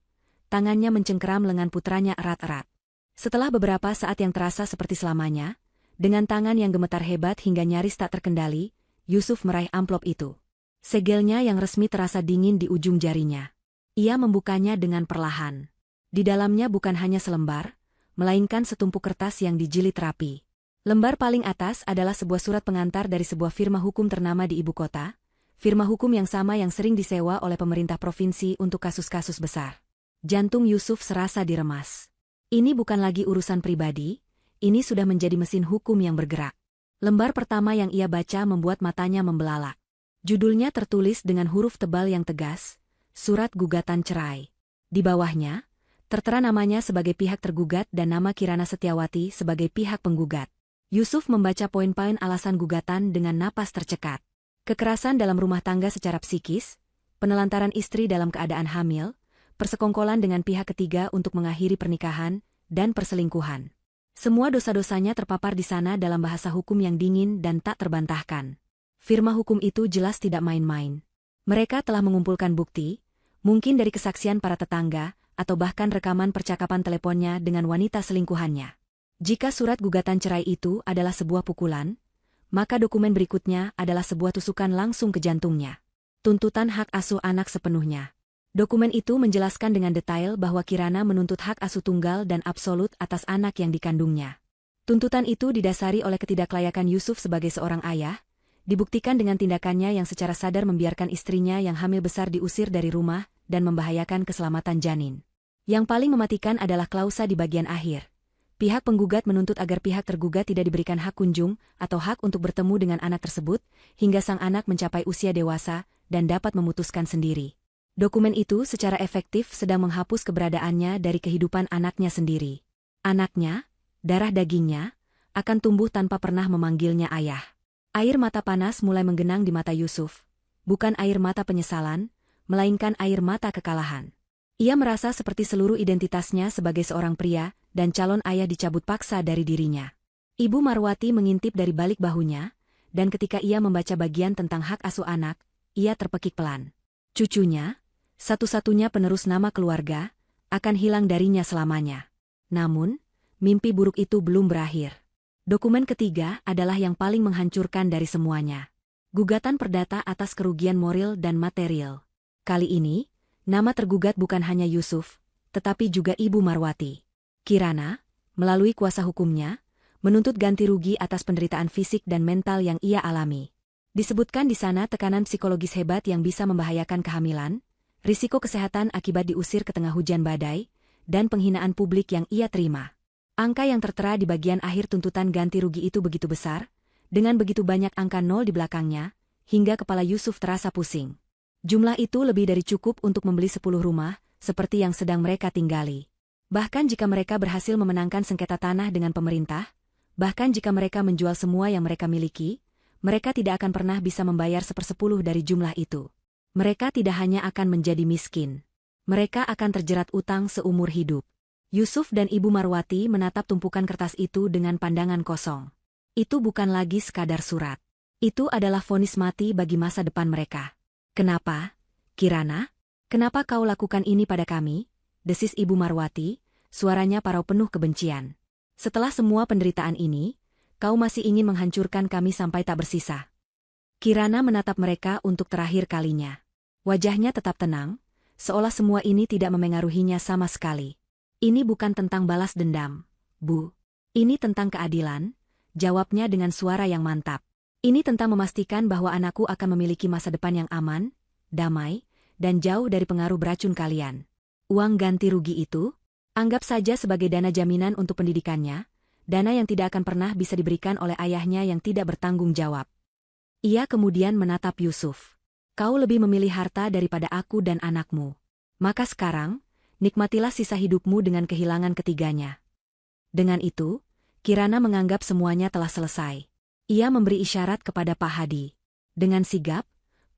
tangannya mencengkeram lengan putranya erat-erat. Setelah beberapa saat yang terasa seperti selamanya, dengan tangan yang gemetar hebat hingga nyaris tak terkendali, Yusuf meraih amplop itu. Segelnya yang resmi terasa dingin di ujung jarinya. Ia membukanya dengan perlahan. Di dalamnya bukan hanya selembar, melainkan setumpuk kertas yang dijilid rapi. Lembar paling atas adalah sebuah surat pengantar dari sebuah firma hukum ternama di ibu kota, firma hukum yang sama yang sering disewa oleh pemerintah provinsi untuk kasus-kasus besar. Jantung Yusuf serasa diremas. Ini bukan lagi urusan pribadi, ini sudah menjadi mesin hukum yang bergerak. Lembar pertama yang ia baca membuat matanya membelalak. Judulnya tertulis dengan huruf tebal yang tegas, Surat Gugatan Cerai. Di bawahnya, tertera namanya sebagai pihak tergugat dan nama Kirana Setiawati sebagai pihak penggugat. Yusuf membaca poin-poin alasan gugatan dengan napas tercekat. Kekerasan dalam rumah tangga secara psikis, penelantaran istri dalam keadaan hamil, persekongkolan dengan pihak ketiga untuk mengakhiri pernikahan, dan perselingkuhan. Semua dosa-dosanya terpapar di sana dalam bahasa hukum yang dingin dan tak terbantahkan. Firma hukum itu jelas tidak main-main. Mereka telah mengumpulkan bukti, mungkin dari kesaksian para tetangga, atau bahkan rekaman percakapan teleponnya dengan wanita selingkuhannya. Jika surat gugatan cerai itu adalah sebuah pukulan, maka dokumen berikutnya adalah sebuah tusukan langsung ke jantungnya. Tuntutan hak asuh anak sepenuhnya. Dokumen itu menjelaskan dengan detail bahwa Kirana menuntut hak asuh tunggal dan absolut atas anak yang dikandungnya. Tuntutan itu didasari oleh ketidaklayakan Yusuf sebagai seorang ayah, dibuktikan dengan tindakannya yang secara sadar membiarkan istrinya yang hamil besar diusir dari rumah dan membahayakan keselamatan janin. Yang paling mematikan adalah klausa di bagian akhir. Pihak penggugat menuntut agar pihak tergugat tidak diberikan hak kunjung atau hak untuk bertemu dengan anak tersebut, hingga sang anak mencapai usia dewasa dan dapat memutuskan sendiri. Dokumen itu secara efektif sedang menghapus keberadaannya dari kehidupan anaknya sendiri. Anaknya, darah dagingnya, akan tumbuh tanpa pernah memanggilnya ayah. Air mata panas mulai menggenang di mata Yusuf. Bukan air mata penyesalan, melainkan air mata kekalahan. Ia merasa seperti seluruh identitasnya sebagai seorang pria dan calon ayah dicabut paksa dari dirinya. Ibu Marwati mengintip dari balik bahunya, dan ketika ia membaca bagian tentang hak asuh anak, ia terpekik pelan. Cucunya, Satu-satunya penerus nama keluarga, akan hilang darinya selamanya. Namun, mimpi buruk itu belum berakhir. Dokumen ketiga adalah yang paling menghancurkan dari semuanya. Gugatan perdata atas kerugian moral dan material. Kali ini, nama tergugat bukan hanya Yusuf, tetapi juga Ibu Marwati. Kirana, melalui kuasa hukumnya, menuntut ganti rugi atas penderitaan fisik dan mental yang ia alami. Disebutkan di sana tekanan psikologis hebat yang bisa membahayakan kehamilan, risiko kesehatan akibat diusir ke tengah hujan badai, dan penghinaan publik yang ia terima. Angka yang tertera di bagian akhir tuntutan ganti rugi itu begitu besar, dengan begitu banyak angka nol di belakangnya, hingga kepala Yusuf terasa pusing. Jumlah itu lebih dari cukup untuk membeli 10 rumah, seperti yang sedang mereka tinggali. Bahkan jika mereka berhasil memenangkan sengketa tanah dengan pemerintah, bahkan jika mereka menjual semua yang mereka miliki, mereka tidak akan pernah bisa membayar 1/10 dari jumlah itu. Mereka tidak hanya akan menjadi miskin. Mereka akan terjerat utang seumur hidup. Yusuf dan Ibu Marwati menatap tumpukan kertas itu dengan pandangan kosong. Itu bukan lagi sekadar surat. Itu adalah vonis mati bagi masa depan mereka. Kenapa, Kirana? Kenapa kau lakukan ini pada kami? Desis Ibu Marwati, suaranya parau penuh kebencian. Setelah semua penderitaan ini, kau masih ingin menghancurkan kami sampai tak bersisa. Kirana menatap mereka untuk terakhir kalinya. Wajahnya tetap tenang, seolah semua ini tidak memengaruhinya sama sekali. Ini bukan tentang balas dendam, Bu. Ini tentang keadilan, jawabnya dengan suara yang mantap. Ini tentang memastikan bahwa anakku akan memiliki masa depan yang aman, damai, dan jauh dari pengaruh beracun kalian. Uang ganti rugi itu, anggap saja sebagai dana jaminan untuk pendidikannya, dana yang tidak akan pernah bisa diberikan oleh ayahnya yang tidak bertanggung jawab. Ia kemudian menatap Yusuf. Kau lebih memilih harta daripada aku dan anakmu. Maka sekarang, nikmatilah sisa hidupmu dengan kehilangan ketiganya. Dengan itu, Kirana menganggap semuanya telah selesai. Ia memberi isyarat kepada Pak Hadi. Dengan sigap,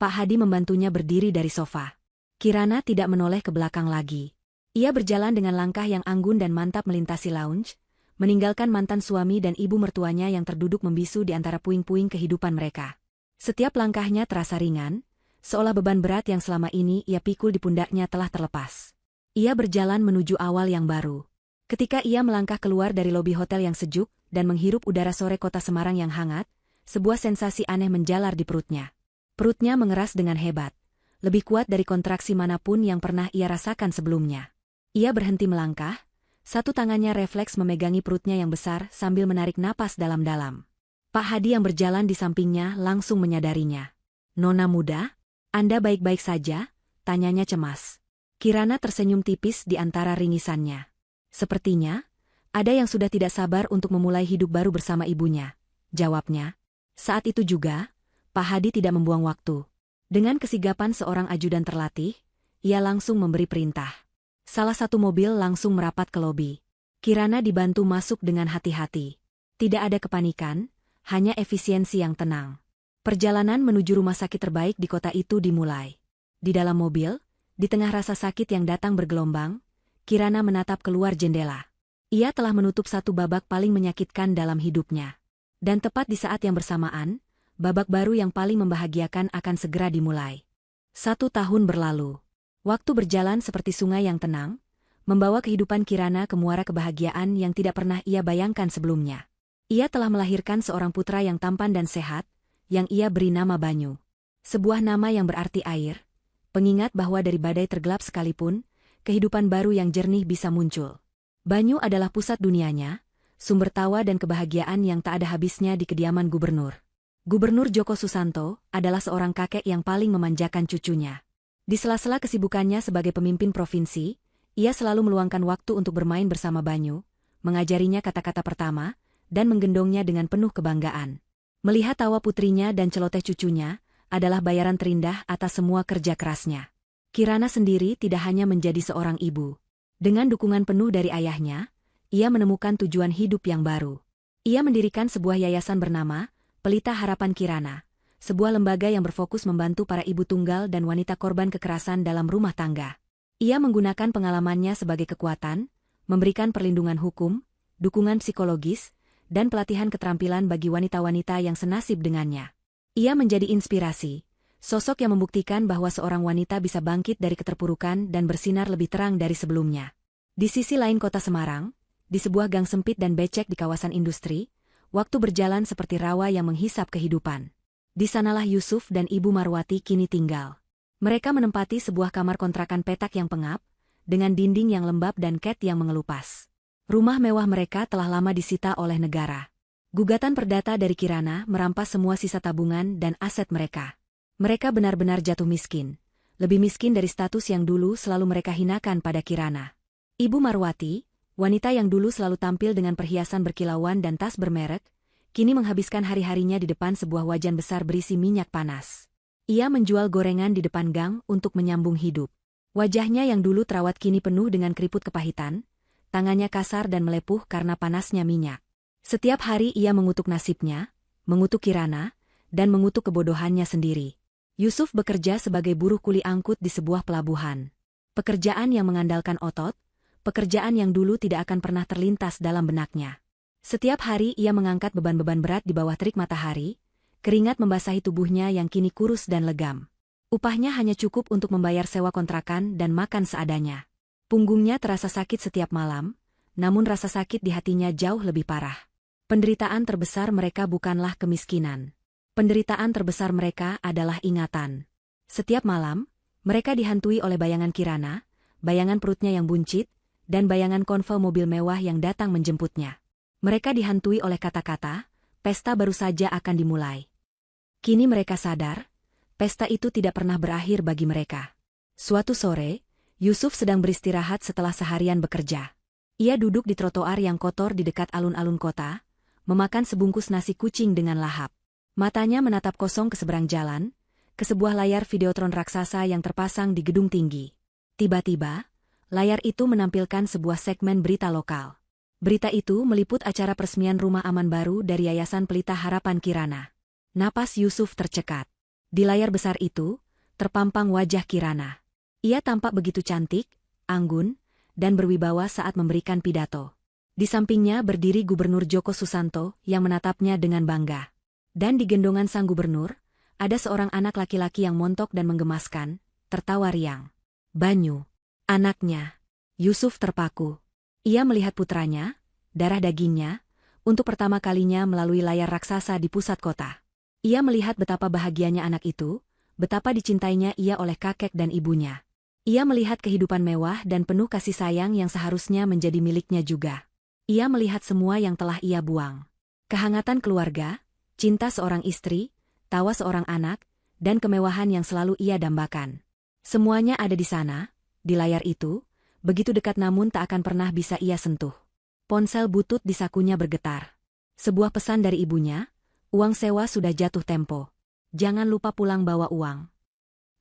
Pak Hadi membantunya berdiri dari sofa. Kirana tidak menoleh ke belakang lagi. Ia berjalan dengan langkah yang anggun dan mantap melintasi lounge, meninggalkan mantan suami dan ibu mertuanya yang terduduk membisu di antara puing-puing kehidupan mereka. Setiap langkahnya terasa ringan, seolah beban berat yang selama ini ia pikul di pundaknya telah terlepas. Ia berjalan menuju awal yang baru. Ketika ia melangkah keluar dari lobi hotel yang sejuk dan menghirup udara sore kota Semarang yang hangat, sebuah sensasi aneh menjalar di perutnya. Perutnya mengeras dengan hebat, lebih kuat dari kontraksi manapun yang pernah ia rasakan sebelumnya. Ia berhenti melangkah, satu tangannya refleks memegangi perutnya yang besar sambil menarik napas dalam-dalam. Pak Hadi yang berjalan di sampingnya langsung menyadarinya. "Nona muda, Anda baik-baik saja?" tanyanya cemas. Kirana tersenyum tipis di antara ringisannya. "Sepertinya, ada yang sudah tidak sabar untuk memulai hidup baru bersama ibunya," jawabnya. Saat itu juga, Pak Hadi tidak membuang waktu. Dengan kesigapan seorang ajudan terlatih, ia langsung memberi perintah. Salah satu mobil langsung merapat ke lobi. Kirana dibantu masuk dengan hati-hati. Tidak ada kepanikan, hanya efisiensi yang tenang. Perjalanan menuju rumah sakit terbaik di kota itu dimulai. Di dalam mobil, di tengah rasa sakit yang datang bergelombang, Kirana menatap keluar jendela. Ia telah menutup satu babak paling menyakitkan dalam hidupnya. Dan tepat di saat yang bersamaan, babak baru yang paling membahagiakan akan segera dimulai. 1 tahun berlalu. Waktu berjalan seperti sungai yang tenang, membawa kehidupan Kirana ke muara kebahagiaan yang tidak pernah ia bayangkan sebelumnya. Ia telah melahirkan seorang putra yang tampan dan sehat, yang ia beri nama Banyu. Sebuah nama yang berarti air, pengingat bahwa dari badai tergelap sekalipun, kehidupan baru yang jernih bisa muncul. Banyu adalah pusat dunianya, sumber tawa dan kebahagiaan yang tak ada habisnya di kediaman gubernur. Gubernur Joko Susanto adalah seorang kakek yang paling memanjakan cucunya. Di sela-sela kesibukannya sebagai pemimpin provinsi, ia selalu meluangkan waktu untuk bermain bersama Banyu, mengajarinya kata-kata pertama, dan menggendongnya dengan penuh kebanggaan. Melihat tawa putrinya dan celoteh cucunya adalah bayaran terindah atas semua kerja kerasnya. Kirana sendiri tidak hanya menjadi seorang ibu. Dengan dukungan penuh dari ayahnya, ia menemukan tujuan hidup yang baru. Ia mendirikan sebuah yayasan bernama Pelita Harapan Kirana, sebuah lembaga yang berfokus membantu para ibu tunggal dan wanita korban kekerasan dalam rumah tangga. Ia menggunakan pengalamannya sebagai kekuatan, memberikan perlindungan hukum, dukungan psikologis, dan pelatihan keterampilan bagi wanita-wanita yang senasib dengannya. Ia menjadi inspirasi, sosok yang membuktikan bahwa seorang wanita bisa bangkit dari keterpurukan dan bersinar lebih terang dari sebelumnya. Di sisi lain kota Semarang, di sebuah gang sempit dan becek di kawasan industri, waktu berjalan seperti rawa yang menghisap kehidupan. Di sanalah Yusuf dan Ibu Marwati kini tinggal. Mereka menempati sebuah kamar kontrakan petak yang pengap, dengan dinding yang lembab dan cat yang mengelupas. Rumah mewah mereka telah lama disita oleh negara. Gugatan perdata dari Kirana merampas semua sisa tabungan dan aset mereka. Mereka benar-benar jatuh miskin. Lebih miskin dari status yang dulu selalu mereka hinakan pada Kirana. Ibu Marwati, wanita yang dulu selalu tampil dengan perhiasan berkilauan dan tas bermerek, kini menghabiskan hari-harinya di depan sebuah wajan besar berisi minyak panas. Ia menjual gorengan di depan gang untuk menyambung hidup. Wajahnya yang dulu terawat kini penuh dengan keriput kepahitan, tangannya kasar dan melepuh karena panasnya minyak. Setiap hari ia mengutuk nasibnya, mengutuk Kirana, dan mengutuk kebodohannya sendiri. Yusuf bekerja sebagai buruh kuli angkut di sebuah pelabuhan. Pekerjaan yang mengandalkan otot, pekerjaan yang dulu tidak akan pernah terlintas dalam benaknya. Setiap hari ia mengangkat beban-beban berat di bawah terik matahari, keringat membasahi tubuhnya yang kini kurus dan legam. Upahnya hanya cukup untuk membayar sewa kontrakan dan makan seadanya. Punggungnya terasa sakit setiap malam, namun rasa sakit di hatinya jauh lebih parah. Penderitaan terbesar mereka bukanlah kemiskinan. Penderitaan terbesar mereka adalah ingatan. Setiap malam, mereka dihantui oleh bayangan Kirana, bayangan perutnya yang buncit, dan bayangan konvoi mobil mewah yang datang menjemputnya. Mereka dihantui oleh kata-kata, pesta baru saja akan dimulai. Kini mereka sadar, pesta itu tidak pernah berakhir bagi mereka. Suatu sore, Yusuf sedang beristirahat setelah seharian bekerja. Ia duduk di trotoar yang kotor di dekat alun-alun kota, memakan sebungkus nasi kucing dengan lahap. Matanya menatap kosong ke seberang jalan, ke sebuah layar videotron raksasa yang terpasang di gedung tinggi. Tiba-tiba, layar itu menampilkan sebuah segmen berita lokal. Berita itu meliput acara peresmian rumah aman baru dari Yayasan Pelita Harapan Kirana. Napas Yusuf tercekat. Di layar besar itu, terpampang wajah Kirana. Ia tampak begitu cantik, anggun, dan berwibawa saat memberikan pidato. Di sampingnya berdiri Gubernur Joko Susanto yang menatapnya dengan bangga. Dan di gendongan sang gubernur, ada seorang anak laki-laki yang montok dan menggemaskan, tertawa riang. Banyu. Anaknya. Yusuf terpaku. Ia melihat putranya, darah dagingnya, untuk pertama kalinya melalui layar raksasa di pusat kota. Ia melihat betapa bahagianya anak itu, betapa dicintainya ia oleh kakek dan ibunya. Ia melihat kehidupan mewah dan penuh kasih sayang yang seharusnya menjadi miliknya juga. Ia melihat semua yang telah ia buang. Kehangatan keluarga, cinta seorang istri, tawa seorang anak, dan kemewahan yang selalu ia dambakan. Semuanya ada di sana, di layar itu, begitu dekat namun tak akan pernah bisa ia sentuh. Ponsel butut di sakunya bergetar. Sebuah pesan dari ibunya, uang sewa sudah jatuh tempo. Jangan lupa pulang bawa uang.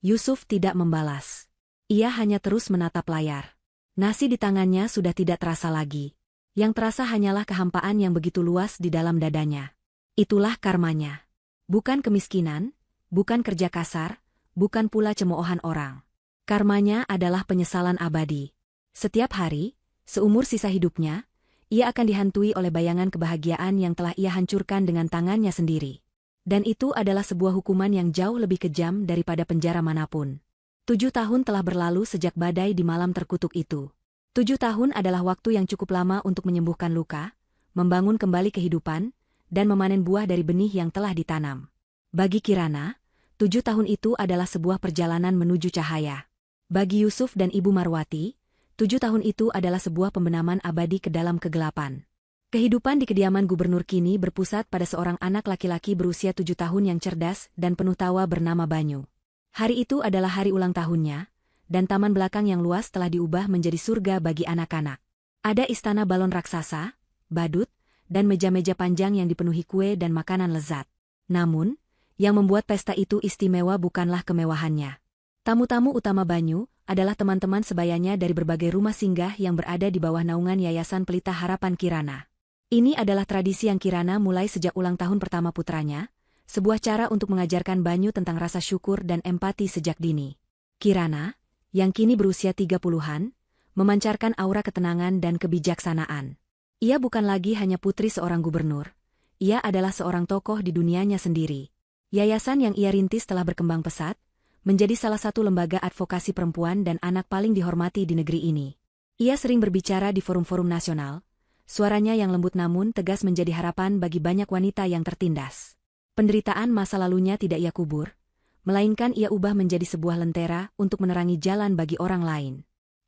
Yusuf tidak membalas. Ia hanya terus menatap layar. Nasi di tangannya sudah tidak terasa lagi. Yang terasa hanyalah kehampaan yang begitu luas di dalam dadanya. Itulah karmanya. Bukan kemiskinan, bukan kerja kasar, bukan pula cemoohan orang. Karmanya adalah penyesalan abadi. Setiap hari, seumur sisa hidupnya, ia akan dihantui oleh bayangan kebahagiaan yang telah ia hancurkan dengan tangannya sendiri. Dan itu adalah sebuah hukuman yang jauh lebih kejam daripada penjara manapun. 7 tahun telah berlalu sejak badai di malam terkutuk itu. 7 tahun adalah waktu yang cukup lama untuk menyembuhkan luka, membangun kembali kehidupan, dan memanen buah dari benih yang telah ditanam. Bagi Kirana, 7 tahun itu adalah sebuah perjalanan menuju cahaya. Bagi Yusuf dan Ibu Marwati, 7 tahun itu adalah sebuah pembenaman abadi ke dalam kegelapan. Kehidupan di kediaman gubernur kini berpusat pada seorang anak laki-laki berusia 7 tahun yang cerdas dan penuh tawa bernama Banyu. Hari itu adalah hari ulang tahunnya, dan taman belakang yang luas telah diubah menjadi surga bagi anak-anak. Ada istana balon raksasa, badut, dan meja-meja panjang yang dipenuhi kue dan makanan lezat. Namun, yang membuat pesta itu istimewa bukanlah kemewahannya. Tamu-tamu utama Banyu adalah teman-teman sebayanya dari berbagai rumah singgah yang berada di bawah naungan Yayasan Pelita Harapan Kirana. Ini adalah tradisi yang Kirana mulai sejak ulang tahun pertama putranya, sebuah cara untuk mengajarkan Banyu tentang rasa syukur dan empati sejak dini. Kirana, yang kini berusia 30-an, memancarkan aura ketenangan dan kebijaksanaan. Ia bukan lagi hanya putri seorang gubernur, ia adalah seorang tokoh di dunianya sendiri. Yayasan yang ia rintis telah berkembang pesat, menjadi salah satu lembaga advokasi perempuan dan anak paling dihormati di negeri ini. Ia sering berbicara di forum-forum nasional, suaranya yang lembut namun tegas menjadi harapan bagi banyak wanita yang tertindas. Penderitaan masa lalunya tidak ia kubur, melainkan ia ubah menjadi sebuah lentera untuk menerangi jalan bagi orang lain.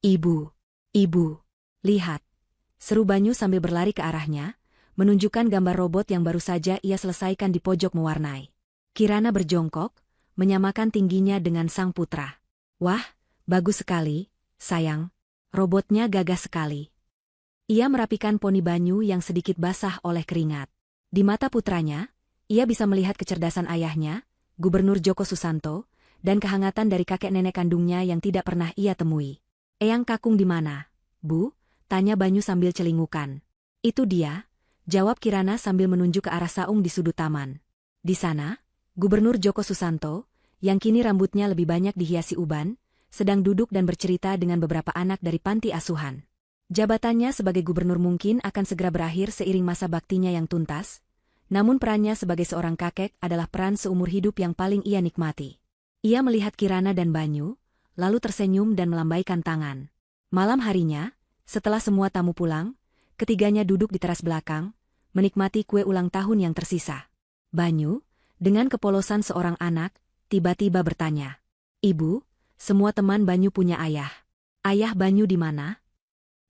Ibu, lihat, seru Banyu sambil berlari ke arahnya, menunjukkan gambar robot yang baru saja ia selesaikan di pojok mewarnai. Kirana berjongkok, menyamakan tingginya dengan sang putra. Wah, bagus sekali, sayang. Robotnya gagah sekali. Ia merapikan poni Banyu yang sedikit basah oleh keringat. Di mata putranya, ia bisa melihat kecerdasan ayahnya, Gubernur Djoko Susanto, dan kehangatan dari kakek nenek kandungnya yang tidak pernah ia temui. Eyang Kakung di mana, Bu? Tanya Banyu sambil celingukan. Itu dia, jawab Kirana sambil menunjuk ke arah saung di sudut taman. Di sana, Gubernur Djoko Susanto, yang kini rambutnya lebih banyak dihiasi uban, sedang duduk dan bercerita dengan beberapa anak dari panti asuhan. Jabatannya sebagai gubernur mungkin akan segera berakhir seiring masa baktinya yang tuntas, namun perannya sebagai seorang kakek adalah peran seumur hidup yang paling ia nikmati. Ia melihat Kirana dan Banyu, lalu tersenyum dan melambaikan tangan. Malam harinya, setelah semua tamu pulang, ketiganya duduk di teras belakang, menikmati kue ulang tahun yang tersisa. Banyu, dengan kepolosan seorang anak, tiba-tiba bertanya, "Ibu, semua teman Banyu punya ayah. Ayah Banyu di mana?"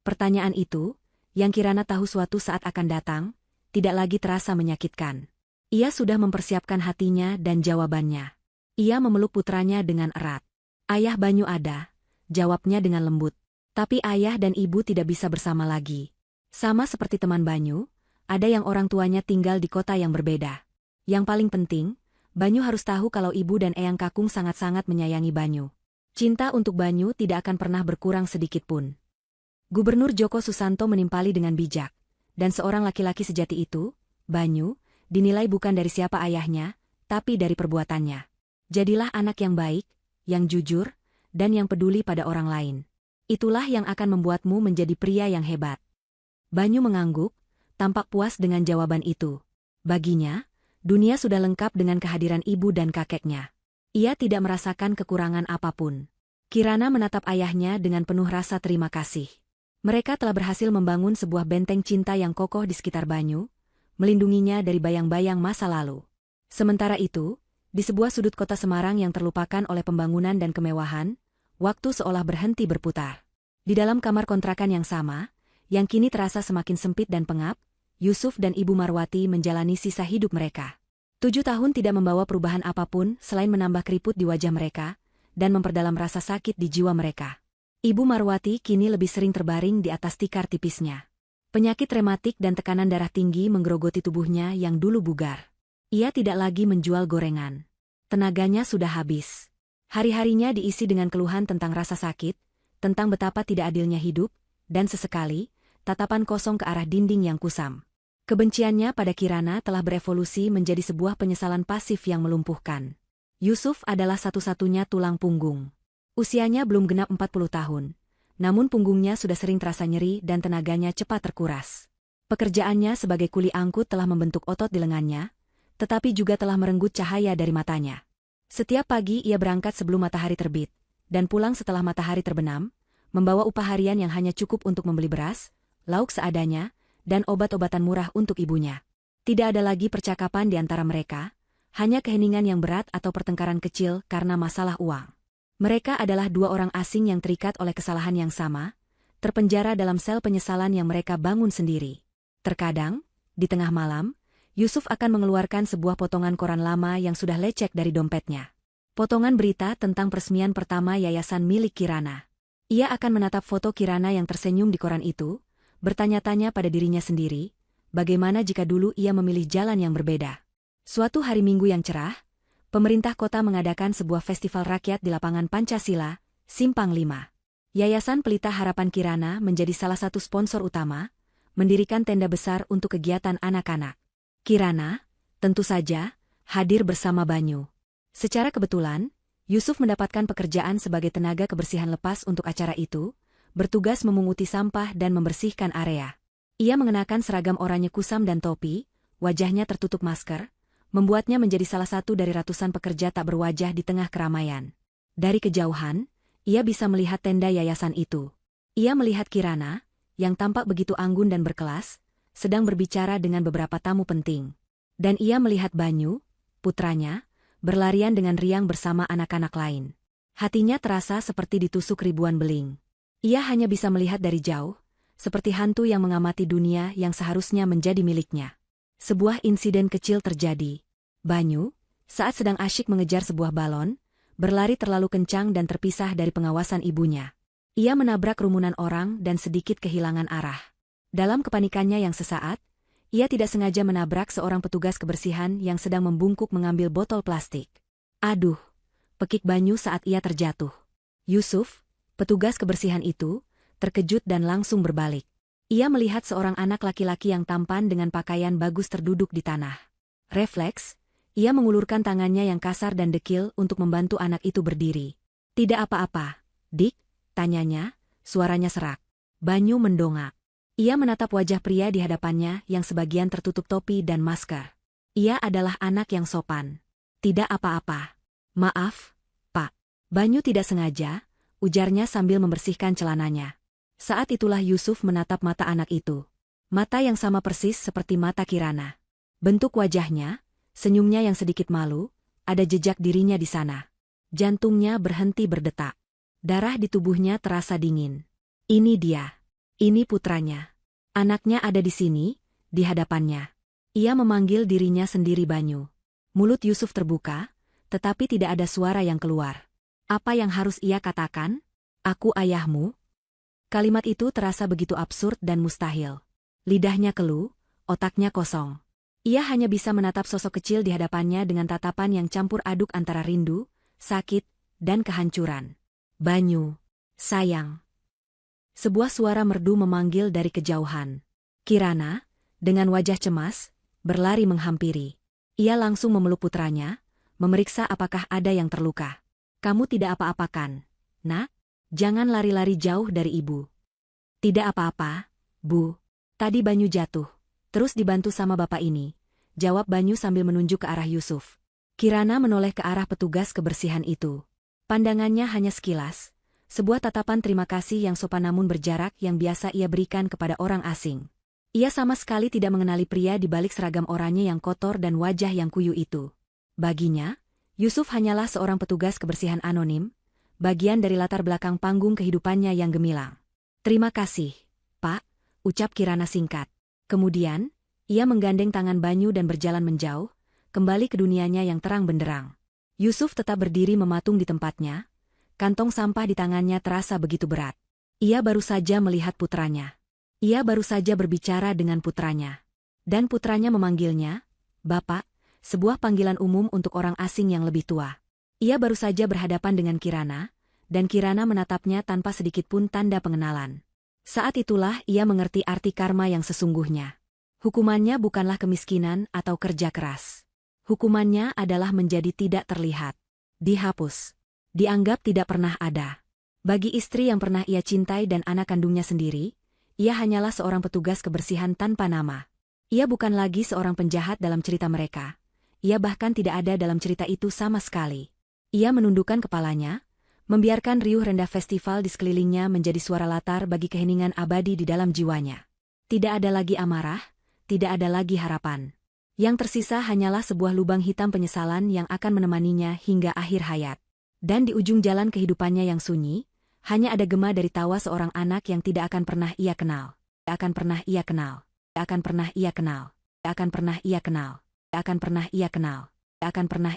Pertanyaan itu, yang Kirana tahu suatu saat akan datang, tidak lagi terasa menyakitkan. Ia sudah mempersiapkan hatinya dan jawabannya. Ia memeluk putranya dengan erat. "Ayah Banyu ada," jawabnya dengan lembut. "Tapi ayah dan ibu tidak bisa bersama lagi. Sama seperti teman Banyu, ada yang orang tuanya tinggal di kota yang berbeda. Yang paling penting, Banyu harus tahu kalau ibu dan Eyang Kakung sangat-sangat menyayangi Banyu. Cinta untuk Banyu tidak akan pernah berkurang sedikitpun." Gubernur Djoko Susanto menimpali dengan bijak, dan seorang laki-laki sejati itu, Banyu, dinilai bukan dari siapa ayahnya, tapi dari perbuatannya. Jadilah anak yang baik, yang jujur, dan yang peduli pada orang lain. Itulah yang akan membuatmu menjadi pria yang hebat. Banyu mengangguk, tampak puas dengan jawaban itu. Baginya, dunia sudah lengkap dengan kehadiran ibu dan kakeknya. Ia tidak merasakan kekurangan apapun. Kirana menatap ayahnya dengan penuh rasa terima kasih. Mereka telah berhasil membangun sebuah benteng cinta yang kokoh di sekitar Banyu, melindunginya dari bayang-bayang masa lalu. Sementara itu, di sebuah sudut kota Semarang yang terlupakan oleh pembangunan dan kemewahan, waktu seolah berhenti berputar. Di dalam kamar kontrakan yang sama, yang kini terasa semakin sempit dan pengap, Yusuf dan Ibu Marwati menjalani sisa hidup mereka. 7 tahun tidak membawa perubahan apapun selain menambah keriput di wajah mereka, dan memperdalam rasa sakit di jiwa mereka. Ibu Marwati kini lebih sering terbaring di atas tikar tipisnya. Penyakit rematik dan tekanan darah tinggi menggerogoti tubuhnya yang dulu bugar. Ia tidak lagi menjual gorengan. Tenaganya sudah habis. Hari-harinya diisi dengan keluhan tentang rasa sakit, tentang betapa tidak adilnya hidup, dan sesekali, tatapan kosong ke arah dinding yang kusam. Kebenciannya pada Kirana telah berevolusi menjadi sebuah penyesalan pasif yang melumpuhkan. Yusuf adalah satu-satunya tulang punggung. Usianya belum genap 40 tahun, namun punggungnya sudah sering terasa nyeri dan tenaganya cepat terkuras. Pekerjaannya sebagai kuli angkut telah membentuk otot di lengannya, tetapi juga telah merenggut cahaya dari matanya. Setiap pagi ia berangkat sebelum matahari terbit, dan pulang setelah matahari terbenam, membawa upah harian yang hanya cukup untuk membeli beras, lauk seadanya, dan obat-obatan murah untuk ibunya. Tidak ada lagi percakapan di antara mereka, hanya keheningan yang berat atau pertengkaran kecil karena masalah uang. Mereka adalah dua orang asing yang terikat oleh kesalahan yang sama, terpenjara dalam sel penyesalan yang mereka bangun sendiri. Terkadang, di tengah malam, Yusuf akan mengeluarkan sebuah potongan koran lama yang sudah lecek dari dompetnya. Potongan berita tentang peresmian pertama yayasan milik Kirana. Ia akan menatap foto Kirana yang tersenyum di koran itu, bertanya-tanya pada dirinya sendiri, bagaimana jika dulu ia memilih jalan yang berbeda. Suatu hari Minggu yang cerah, pemerintah kota mengadakan sebuah festival rakyat di lapangan Pancasila, Simpang 5. Yayasan Pelita Harapan Kirana menjadi salah satu sponsor utama, mendirikan tenda besar untuk kegiatan anak-anak. Kirana, tentu saja, hadir bersama Banyu. Secara kebetulan, Yusuf mendapatkan pekerjaan sebagai tenaga kebersihan lepas untuk acara itu, bertugas memunguti sampah dan membersihkan area. Ia mengenakan seragam oranye kusam dan topi, wajahnya tertutup masker, membuatnya menjadi salah satu dari ratusan pekerja tak berwajah di tengah keramaian. Dari kejauhan, ia bisa melihat tenda yayasan itu. Ia melihat Kirana, yang tampak begitu anggun dan berkelas, sedang berbicara dengan beberapa tamu penting. Dan ia melihat Banyu, putranya, berlarian dengan riang bersama anak-anak lain. Hatinya terasa seperti ditusuk ribuan beling. Ia hanya bisa melihat dari jauh, seperti hantu yang mengamati dunia yang seharusnya menjadi miliknya. Sebuah insiden kecil terjadi. Banyu, saat sedang asyik mengejar sebuah balon, berlari terlalu kencang dan terpisah dari pengawasan ibunya. Ia menabrak kerumunan orang dan sedikit kehilangan arah. Dalam kepanikannya yang sesaat, ia tidak sengaja menabrak seorang petugas kebersihan yang sedang membungkuk mengambil botol plastik. Aduh, pekik Banyu saat ia terjatuh. Yusuf, petugas kebersihan itu, terkejut dan langsung berbalik. Ia melihat seorang anak laki-laki yang tampan dengan pakaian bagus terduduk di tanah. Refleks, ia mengulurkan tangannya yang kasar dan dekil untuk membantu anak itu berdiri. Tidak apa-apa, Dik, tanyanya, suaranya serak. Banyu mendongak. Ia menatap wajah pria di hadapannya yang sebagian tertutup topi dan masker. Ia adalah anak yang sopan. Tidak apa-apa. Maaf, Pak. Banyu tidak sengaja, ujarnya sambil membersihkan celananya. Saat itulah Yusuf menatap mata anak itu. Mata yang sama persis seperti mata Kirana. Bentuk wajahnya, senyumnya yang sedikit malu, ada jejak dirinya di sana. Jantungnya berhenti berdetak. Darah di tubuhnya terasa dingin. Ini dia. Ini putranya. Anaknya ada di sini, di hadapannya. Ia memanggil dirinya sendiri Banyu. Mulut Yusuf terbuka, tetapi tidak ada suara yang keluar. Apa yang harus ia katakan? Aku ayahmu? Kalimat itu terasa begitu absurd dan mustahil. Lidahnya keluh, otaknya kosong. Ia hanya bisa menatap sosok kecil di hadapannya dengan tatapan yang campur aduk antara rindu, sakit, dan kehancuran. Banyu, sayang. Sebuah suara merdu memanggil dari kejauhan. Kirana, dengan wajah cemas, berlari menghampiri. Ia langsung memeluk putranya, memeriksa apakah ada yang terluka. Kamu tidak apa-apa kan, Nak? Jangan lari-lari jauh dari ibu. Tidak apa-apa, Bu. Tadi Banyu jatuh. Terus dibantu sama bapak ini, jawab Banyu sambil menunjuk ke arah Yusuf. Kirana menoleh ke arah petugas kebersihan itu. Pandangannya hanya sekilas, sebuah tatapan terima kasih yang sopan namun berjarak yang biasa ia berikan kepada orang asing. Ia sama sekali tidak mengenali pria di balik seragam oranye yang kotor dan wajah yang kuyu itu. Baginya, Yusuf hanyalah seorang petugas kebersihan anonim, bagian dari latar belakang panggung kehidupannya yang gemilang. Terima kasih, Pak, ucap Kirana singkat. Kemudian, ia menggandeng tangan Banyu dan berjalan menjauh, kembali ke dunianya yang terang benderang. Yusuf tetap berdiri mematung di tempatnya, kantong sampah di tangannya terasa begitu berat. Ia baru saja melihat putranya. Ia baru saja berbicara dengan putranya. Dan putranya memanggilnya, Bapak, sebuah panggilan umum untuk orang asing yang lebih tua. Ia baru saja berhadapan dengan Kirana, dan Kirana menatapnya tanpa sedikit pun tanda pengenalan. Saat itulah ia mengerti arti karma yang sesungguhnya. Hukumannya bukanlah kemiskinan atau kerja keras. Hukumannya adalah menjadi tidak terlihat. Dihapus. Dianggap tidak pernah ada. Bagi istri yang pernah ia cintai dan anak kandungnya sendiri, ia hanyalah seorang petugas kebersihan tanpa nama. Ia bukan lagi seorang penjahat dalam cerita mereka. Ia bahkan tidak ada dalam cerita itu sama sekali. Ia menundukkan kepalanya, membiarkan riuh rendah festival di sekelilingnya menjadi suara latar bagi keheningan abadi di dalam jiwanya. Tidak ada lagi amarah, tidak ada lagi harapan. Yang tersisa hanyalah sebuah lubang hitam penyesalan yang akan menemaninya hingga akhir hayat. Dan di ujung jalan kehidupannya yang sunyi, hanya ada gema dari tawa seorang anak yang tidak akan pernah ia kenal. Tidak akan pernah ia kenal. Tidak akan pernah ia kenal. Tidak akan pernah ia kenal. Tidak akan pernah ia kenal. Tidak akan pernah ia